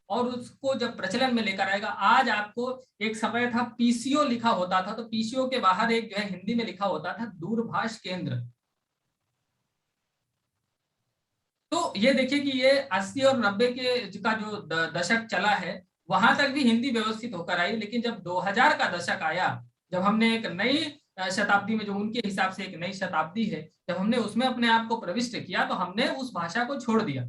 और उसको जब प्रचलन में लेकर आएगा, आज आपको एक समय था पीसीओ लिखा होता था, तो पीसीओ के बाहर एक जो है हिंदी में लिखा होता था दूरभाष केंद्र। तो ये देखिए कि ये 80 और 90 के का जो दशक चला है, वहां तक भी हिंदी व्यवस्थित होकर आई, लेकिन जब 2000 का दशक आया, जब हमने एक नई शताब्दी में, जो उनके हिसाब से एक नई शताब्दी है, जब हमने उसमें अपने आप को प्रविष्ट किया, तो हमने उस भाषा को छोड़ दिया।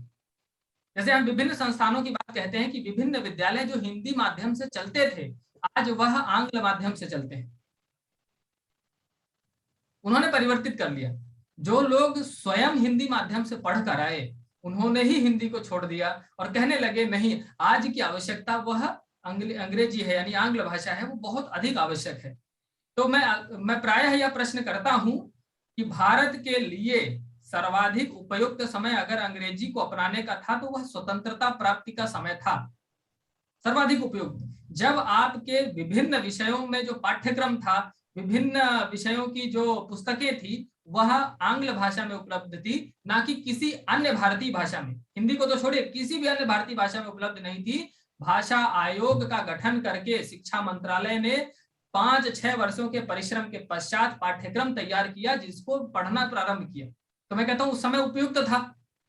जैसे हम विभिन्न संस्थानों की बात कहते हैं कि विभिन्न विद्यालय जो हिंदी माध्यम से चलते थे, आज वह आंग्ल माध्यम से चलते हैं। उन्होंने परिवर्तित कर लिया। जो लोग स्वयं हिंदी माध्यम से पढ़कर आए, उन्होंने ही हिंदी को छोड़ दिया और कहने लगे नहीं, आज की आवश्यकता वह अंग्रेजी है, यानी आंग्ल भाषा है, वो बहुत अधिक आवश्यक है। तो मैं प्रायः यह प्रश्न करता हूं कि भारत के लिए सर्वाधिक उपयुक्त समय अगर अंग्रेजी को अपनाने का था, तो वह स्वतंत्रता प्राप्ति का समय था, सर्वाधिक उपयुक्त। जब आपके विभिन्न विषयों में जो पाठ्यक्रम था, विभिन्न विषयों की जो पुस्तकें थी, वह आंग्ल भाषा में उपलब्ध थी, ना कि किसी अन्य भारतीय भाषा में। हिंदी को तो छोड़िए, किसी भी अन्य भारतीय भाषा में उपलब्ध नहीं थी। भाषा आयोग का गठन करके शिक्षा मंत्रालय ने 5-6 वर्षों के परिश्रम के पश्चात पाठ्यक्रम तैयार किया, जिसको पढ़ना प्रारंभ किया। तो मैं कहता हूं उस समय उपयुक्त था।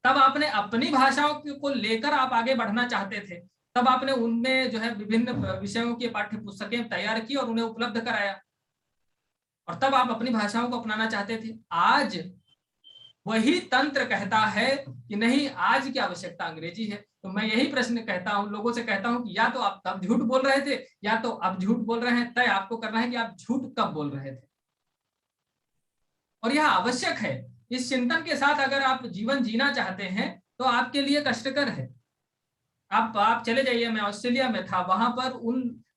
तब आपने अपनी भाषाओं को लेकर आप आगे बढ़ना चाहते थे, तब आपने उनमें जो है विभिन्न विषयों की पाठ्य पुस्तकें तैयार की और उन्हें उपलब्ध कराया, और तब आप अपनी भाषाओं को अपनाना चाहते थे। आज वही तंत्र कहता है कि नहीं, आज की आवश्यकता अंग्रेजी है। तो मैं यही प्रश्न कहता हूं, लोगों से कहता हूं कि या तो आप तब झूठ बोल रहे थे, या तो अब झूठ बोल रहे हैं। तय आपको करना है कि आप झूठ कब बोल रहे थे, और यह आवश्यक है। इस चिंतन के साथ अगर आप जीवन जीना चाहते हैं तो आपके लिए कष्टकर है। आप चले जाइए, मैं ऑस्ट्रेलिया में था,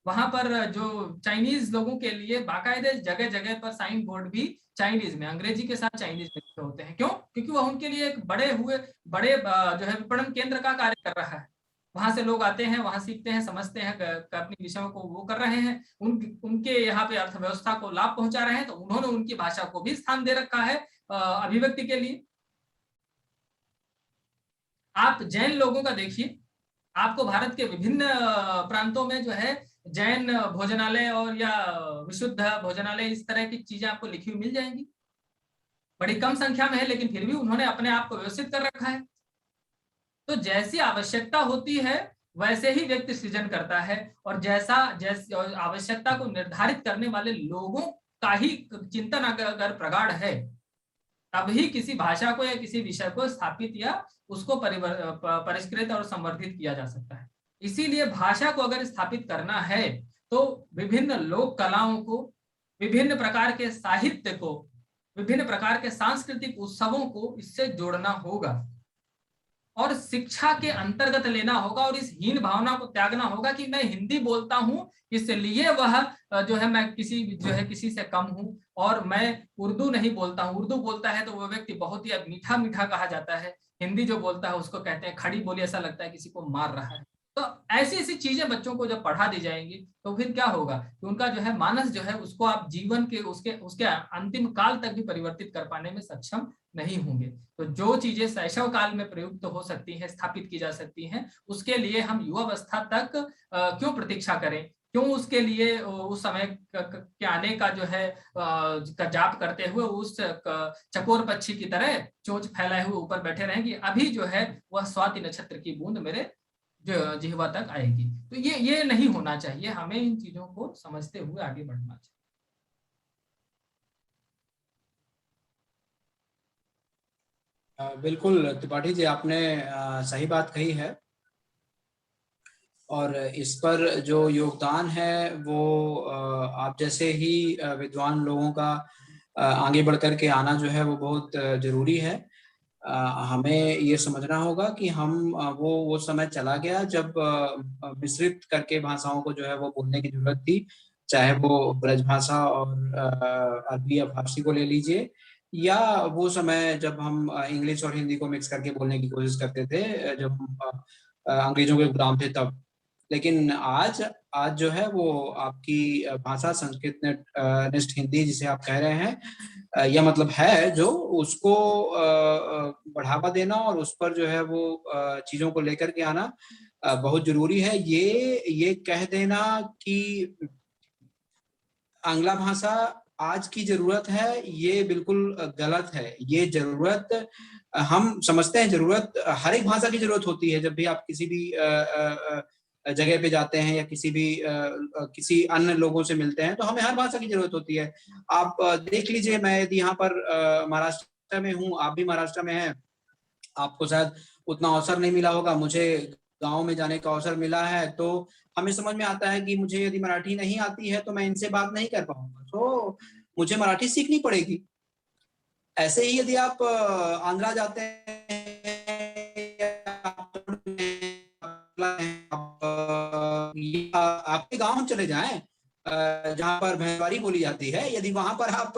वहां पर जो चाइनीज लोगों के लिए बाकायदे जगह जगह पर साइन बोर्ड भी चाइनीज में, अंग्रेजी के साथ चाइनीज में होते हैं। क्यों? क्योंकि वह उनके लिए एक बड़े जो है विपणन केंद्र का कार्य कर रहा है। वहां से लोग आते हैं, वहां सीखते हैं, समझते हैं, अपनी विषयों को वो कर रहे हैं, उनके यहाँ पे अर्थव्यवस्था को लाभ पहुंचा रहे हैं, तो उन्होंने उनकी भाषा को भी स्थान दे रखा है अभिव्यक्ति के लिए। आप जैन लोगों का देखिए, आपको भारत के विभिन्न प्रांतों में जो है जैन भोजनालय और या विशुद्ध भोजनालय, इस तरह की चीजें आपको लिखी हुई मिल जाएंगी। बड़ी कम संख्या में है, लेकिन फिर भी उन्होंने अपने आप को व्यवस्थित कर रखा है। तो जैसी आवश्यकता होती है वैसे ही व्यक्ति सृजन करता है, और जैसी आवश्यकता को निर्धारित करने वाले लोगों का ही चिंतन अगर प्रगाढ़ है, तभी किसी भाषा को या किसी विषय को स्थापित या उसको परिष्कृत और संवर्धित किया जा सकता है। इसीलिए भाषा को अगर स्थापित करना है तो विभिन्न लोक कलाओं को, विभिन्न प्रकार के साहित्य को, विभिन्न प्रकार के सांस्कृतिक उत्सवों को इससे जोड़ना होगा, और शिक्षा के अंतर्गत लेना होगा, और इस हीन भावना को त्यागना होगा कि मैं हिंदी बोलता हूं इसलिए वह जो है मैं किसी से कम हूं, और मैं उर्दू नहीं बोलता हूं। उर्दू बोलता है तो वह व्यक्ति बहुत ही मीठा मीठा कहा जाता है, हिंदी जो बोलता है उसको कहते हैं खड़ी बोली, ऐसा लगता है किसी को मार रहा है। तो ऐसी ऐसी चीजें बच्चों को जब पढ़ा दी जाएंगी तो फिर क्या होगा कि उनका जो है मानस जो है उसको आप जीवन के उसके अंतिम काल तक भी परिवर्तित कर पाने में सक्षम नहीं होंगे। तो जो चीजें शैशव काल में प्रयुक्त हो सकती हैं, स्थापित की जा सकती हैं, उसके लिए हम युवावस्था तक क्यों प्रतीक्षा करें, क्यों उसके लिए उस समय के आने का जो है का जाप करते हुए उस चकोर पक्षी की तरह चोंच फैलाए हुए ऊपर बैठे रहें कि अभी जो है वह स्वाति नक्षत्र की बूंद मेरे जिह्वा तक आएगी। तो ये नहीं होना चाहिए, हमें इन चीजों को समझते हुए आगे बढ़ना चाहिए। बिल्कुल त्रिपाठी जी, आपने सही बात कही है। और इस पर जो योगदान है वो आप जैसे ही विद्वान लोगों का आगे बढ़ कर के आना जो है वो बहुत जरूरी है। हमें ये समझना होगा कि हम वो समय चला गया जब मिश्रित करके भाषाओं को जो है वो बोलने की जरूरत थी, चाहे वो ब्रज भाषा और अरबी या फारसी को ले लीजिए, या वो समय जब हम इंग्लिश और हिंदी को मिक्स करके बोलने की कोशिश करते थे, जब हम अंग्रेजों के गुलाम थे तब। लेकिन आज आज जो है वो आपकी भाषा संस्कृत निष्ठ हिंदी जिसे आप कह रहे हैं, यह मतलब है जो उसको बढ़ावा देना और उस पर जो है वो चीजों को लेकर के आना बहुत जरूरी है। ये कह देना कि आंग्ला भाषा आज की जरूरत है, ये बिल्कुल गलत है। ये जरूरत, हम समझते हैं जरूरत हर एक भाषा की जरूरत होती है। जब भी आप किसी भी जगह पे जाते हैं या किसी अन्य लोगों से मिलते हैं तो हमें हर भाषा की जरूरत होती है। आप देख लीजिए, मैं यदि यहाँ पर महाराष्ट्र में हूँ, आप भी महाराष्ट्र में हैं, आपको शायद उतना अवसर नहीं मिला होगा, मुझे गांव में जाने का अवसर मिला है, तो हमें समझ में आता है कि मुझे यदि मराठी नहीं आती है तो मैं इनसे बात नहीं कर पाऊंगा, तो मुझे मराठी सीखनी पड़ेगी। ऐसे ही यदि आप आंध्रा जाते हैं, आपके गांव चले जाएं जहां पर भैंसवारी बोली जाती है, यदि वहां पर आप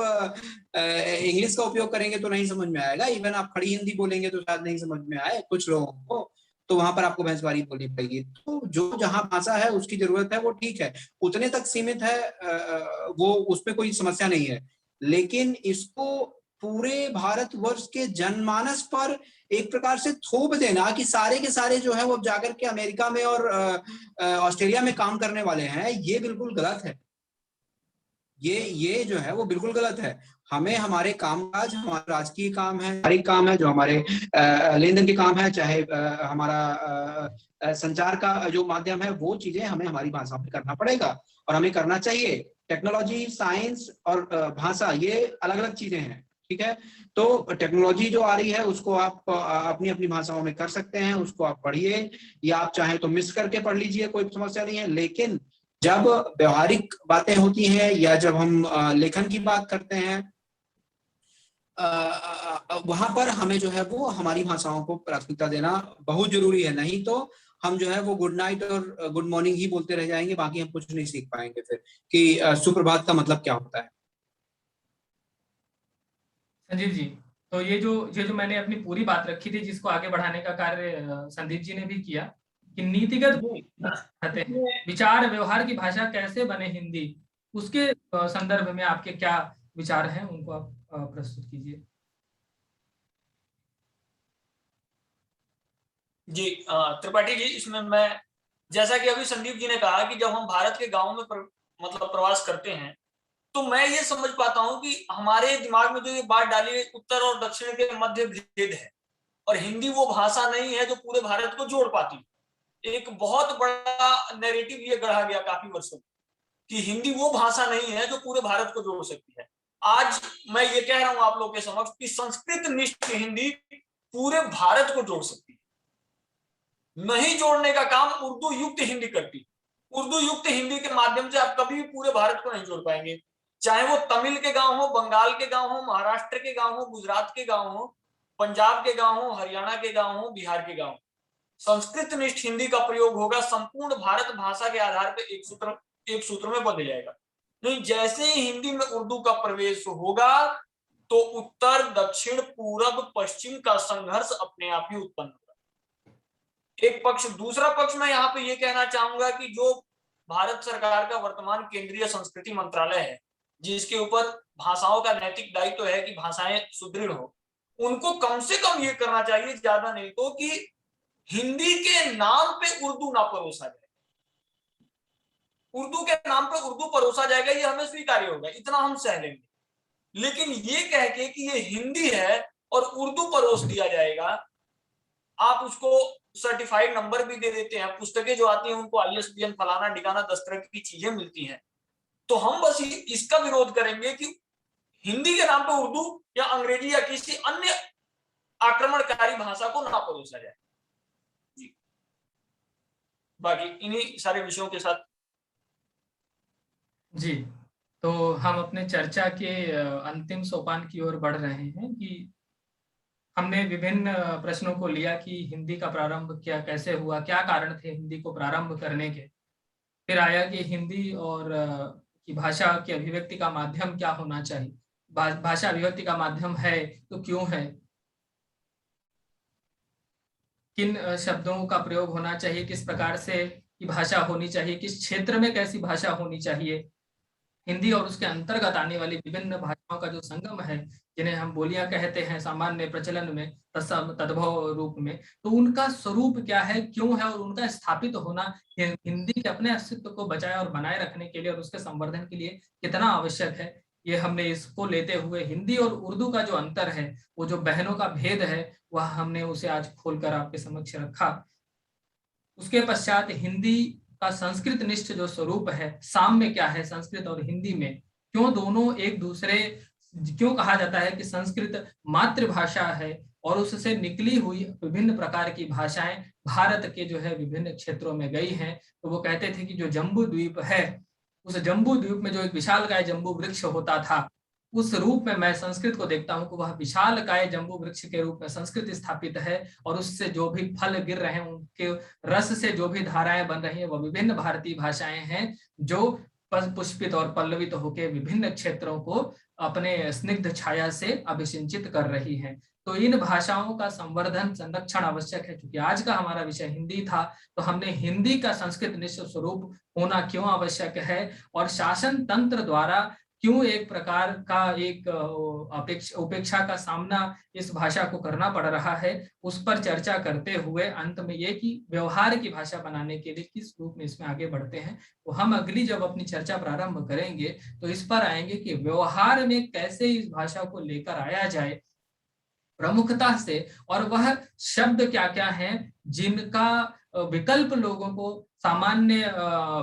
इंग्लिश का उपयोग करेंगे तो नहीं समझ में आएगा। इवन आप खड़ी हिंदी बोलेंगे तो शायद नहीं समझ में आए कुछ लोगों को, तो वहां पर आपको भैंसवारी बोलनी पड़ेगी। तो जो जहां भाषा है उसकी जरूरत है वो ठीक है, उतने तक सीमित है, वो उसमें कोई समस्या नहीं है। लेकिन इसको पूरे भारतवर्ष के जनमानस पर एक प्रकार से थोप देना कि सारे के सारे जो है वो जाकर के अमेरिका में और ऑस्ट्रेलिया में काम करने वाले हैं, ये बिल्कुल गलत है। ये जो है वो बिल्कुल गलत है। हमें हमारे कामकाज, हमारा राजकीय काम है, हमारी काम है, जो हमारे लेन देन के काम है, चाहे हमारा संचार का जो माध्यम है, वो चीजें हमें हमारी भाषा में करना पड़ेगा और हमें करना चाहिए। टेक्नोलॉजी, साइंस और भाषा ये अलग अलग चीजें हैं, ठीक है। तो टेक्नोलॉजी जो आ रही है उसको आप अपनी अपनी भाषाओं में कर सकते हैं, उसको आप पढ़िए, या आप चाहें तो मिस करके पढ़ लीजिए, कोई समस्या नहीं है। लेकिन जब व्यवहारिक बातें होती हैं या जब हम लेखन की बात करते हैं, वहां पर हमें जो है वो हमारी भाषाओं को प्राथमिकता देना बहुत जरूरी है। नहीं तो हम जो है वो गुड नाइट और गुड मॉर्निंग ही बोलते रह जाएंगे, बाकी हम कुछ नहीं सीख पाएंगे फिर कि सुप्रभात का मतलब क्या होता है। संजीव जी, तो ये जो मैंने अपनी पूरी बात रखी थी, जिसको आगे बढ़ाने का कार्य संदीप जी ने भी किया, कि नीतिगत कहते हैं विचार व्यवहार की भाषा कैसे बने हिंदी, उसके संदर्भ में आपके क्या विचार हैं, उनको आप प्रस्तुत कीजिए। जी त्रिपाठी जी, इसमें मैं, जैसा कि अभी संदीप जी ने कहा कि जब हम भारत के गांव में मतलब प्रवास करते हैं, तो मैं ये समझ पाता हूं कि हमारे दिमाग में जो ये बात डाली है उत्तर और दक्षिण के मध्य भेद है, और हिंदी वो भाषा नहीं है जो पूरे भारत को जोड़ पाती। एक बहुत बड़ा नैरेटिव ये गढ़ा गया काफी वर्षों में कि हिंदी वो भाषा नहीं है जो पूरे भारत को जोड़ सकती है। आज मैं ये कह रहा हूं आप लोग के समक्ष कि संस्कृत निष्ठ हिंदी पूरे भारत को जोड़ सकती है। नहीं जोड़ने का काम उर्दू युक्त हिंदी करती। उर्दू युक्त हिंदी के माध्यम से आप कभी भी पूरे भारत को नहीं जोड़ पाएंगे, चाहे वो तमिल के गांव हो, बंगाल के गांव हो, महाराष्ट्र के गांव हो, गुजरात के गांव हो, पंजाब के गांव हो, हरियाणा के गांव हो, बिहार के गांव। संस्कृत निष्ठ हिंदी का प्रयोग होगा, संपूर्ण भारत भाषा के आधार पर एक सूत्र में बंध जाएगा। नहीं, जैसे ही हिंदी में उर्दू का प्रवेश होगा तो उत्तर दक्षिण पूरब पश्चिम का संघर्ष अपने आप ही उत्पन्न होगा। एक पक्ष। दूसरा पक्ष मैं यहाँ पे ये कहना चाहूंगा कि जो भारत सरकार का वर्तमान केंद्रीय संस्कृति मंत्रालय है, जिसके ऊपर भाषाओं का नैतिक दायित्व है कि भाषाएं सुदृढ़ हो, उनको कम से कम ये करना चाहिए, ज्यादा नहीं तो, कि हिंदी के नाम पे उर्दू ना परोसा जाए। उर्दू के नाम पे उर्दू परोसा जाएगा, ये हमें स्वीकार्य होगा, इतना हम सह लेंगे। लेकिन ये कह के कि ये हिंदी है और उर्दू परोस दिया जाएगा, आप उसको सर्टिफाइड नंबर भी दे देते हैं, पुस्तकें जो आती हैं उनको ISBN फलाना ढिकाना 10 तरह की चीजें मिलती हैं। तो हम बस इसका विरोध करेंगे कि हिंदी के नाम पे उर्दू या अंग्रेजी या किसी अन्य आक्रमणकारी भाषा को ना परोसा जाए। जी, बाकी इन्हीं सारे विषयों के साथ जी, तो हम अपने चर्चा के अंतिम सोपान की ओर बढ़ रहे हैं कि हमने विभिन्न प्रश्नों को लिया कि हिंदी का प्रारंभ कैसे हुआ, क्या कारण थे हिंदी को प्रारंभ करने के। फिर आया कि हिंदी और की भाषा की अभिव्यक्ति का माध्यम क्या होना चाहिए, भाषा अभिव्यक्ति का माध्यम है तो क्यों है, किन शब्दों का प्रयोग होना चाहिए, किस प्रकार से की भाषा होनी चाहिए, किस क्षेत्र में कैसी भाषा होनी चाहिए। हिंदी और उसके अंतर्गत आने वाली विभिन्न भाषाओं का जो संगम है, जिन्हें हम बोलियां कहते हैं सामान्य प्रचलन में तद्भव रूप में, तो उनका स्वरूप क्या है, क्यों है, और उनका स्थापित होना हिंदी के अपने अस्तित्व को बचाए और बनाए रखने के लिए और उसके संवर्धन के लिए कितना आवश्यक है। ये हमने इसको लेते हुए हिंदी और उर्दू का जो अंतर है, वो जो बहनों का भेद है, वह हमने उसे आज खोलकर आपके समक्ष रखा। उसके पश्चात हिंदी का संस्कृत निष्ठ जो स्वरूप है, साम्य क्या है संस्कृत और हिंदी में, क्यों दोनों एक दूसरे, क्यों कहा जाता है कि संस्कृत मातृभाषा है और उससे निकली हुई विभिन्न प्रकार की भाषाएं भारत के जो है विभिन्न क्षेत्रों में गई हैं। तो वो कहते थे कि जो जम्बू द्वीप है, उस जम्बू द्वीप में जो एक विशालकाय जम्बू वृक्ष होता था, उस रूप में मैं संस्कृत को देखता हूं कि वह विशालकाय जम्बू वृक्ष के रूप में संस्कृत स्थापित है, और उससे जो भी फल गिर रहे हैं, उनके रस से जो भी धाराएं बन रही हैं, वह विभिन्न भारतीय भाषाएं हैं जो पुष्पित और पल्लवित होकर विभिन्न क्षेत्रों को अपने स्निग्ध छाया से अभिसिंचित कर रही हैं। तो इन भाषाओं का संवर्धन संरक्षण आवश्यक है। क्योंकि आज का हमारा विषय हिंदी था, तो हमने हिंदी का संस्कृत निष्ठ स्वरूप होना क्यों आवश्यक है और शासन तंत्र द्वारा क्यों एक प्रकार का एक उपेक्षा का सामना इस भाषा को करना पड़ रहा है, उस पर चर्चा करते हुए अंत में ये कि व्यवहार की भाषा बनाने के लिए किस रूप में इसमें आगे बढ़ते हैं। तो हम अगली जब अपनी चर्चा प्रारंभ करेंगे तो इस पर आएंगे कि व्यवहार में कैसे इस भाषा को लेकर आया जाए प्रमुखता से, और वह शब्द क्या क्या हैं जिनका विकल्प लोगों को सामान्य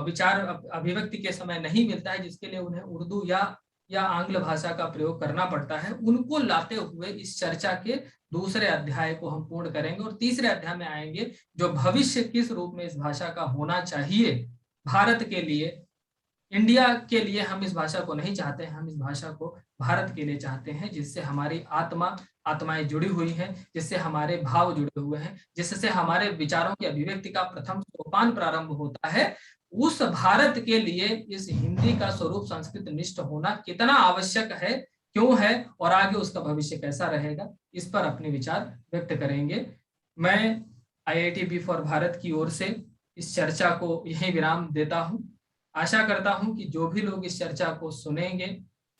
विचार अभिव्यक्ति के समय नहीं मिलता है, जिसके लिए उन्हें उर्दू या आंग्ल भाषा का प्रयोग करना पड़ता है। उनको लाते हुए इस चर्चा के दूसरे अध्याय को हम पूर्ण करेंगे और तीसरे अध्याय में आएंगे जो भविष्य किस रूप में इस भाषा का होना चाहिए भारत के लिए, इंडिया के लिए। हम इस भाषा को नहीं चाहते हैं, हम इस भाषा को भारत के लिए चाहते हैं, जिससे हमारी आत्माएं जुड़ी हुई हैं, जिससे हमारे भाव जुड़े हुए हैं, जिससे हमारे विचारों की अभिव्यक्ति का प्रथम सोपान प्रारंभ होता है। उस भारत के लिए इस हिंदी का स्वरूप संस्कृत निष्ठ होना कितना आवश्यक है, क्यों है, और आगे उसका भविष्य कैसा रहेगा, इस पर अपने विचार व्यक्त करेंगे। मैं IIT फॉर भारत की ओर से इस चर्चा को यहीं विराम देता हूं। आशा करता हूं कि जो भी लोग इस चर्चा को सुनेंगे,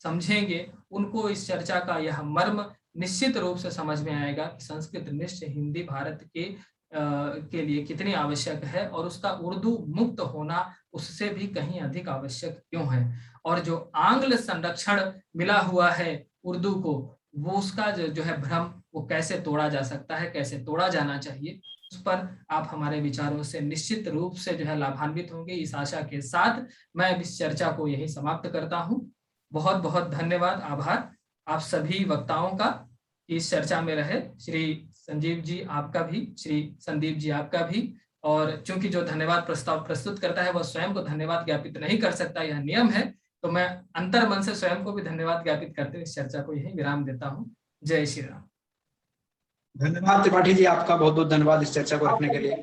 समझेंगे, उनको इस चर्चा का यह मर्म निश्चित रूप से समझ में आएगा कि संस्कृत निष्ठ हिंदी भारत के लिए कितनी आवश्यक है और उसका उर्दू मुक्त होना उससे भी कहीं अधिक आवश्यक क्यों है, और जो आंग्ल संरक्षण मिला हुआ है उर्दू को, वो उसका जो है भ्रम वो कैसे तोड़ा जा सकता है, कैसे तोड़ा जाना चाहिए, उस पर आप हमारे विचारों से निश्चित रूप से जो है लाभान्वित होंगे। इस आशा के साथ मैं इस चर्चा को यही समाप्त करता हूं। बहुत बहुत धन्यवाद, आभार आप सभी वक्ताओं का इस चर्चा में रहे। श्री संजीव जी आपका भी, श्री संदीप जी आपका भी। और चूंकि जो धन्यवाद प्रस्ताव प्रस्तुत करता है वह स्वयं को धन्यवाद ज्ञापित नहीं कर सकता, यह नियम है, तो मैं अंतर मन से स्वयं को भी धन्यवाद ज्ञापित करते हुए इस चर्चा को यही विराम देता हूँ। जय श्री राम। धन्यवाद त्रिपाठी जी, आपका बहुत बहुत धन्यवाद इस चर्चा को रखने के लिए।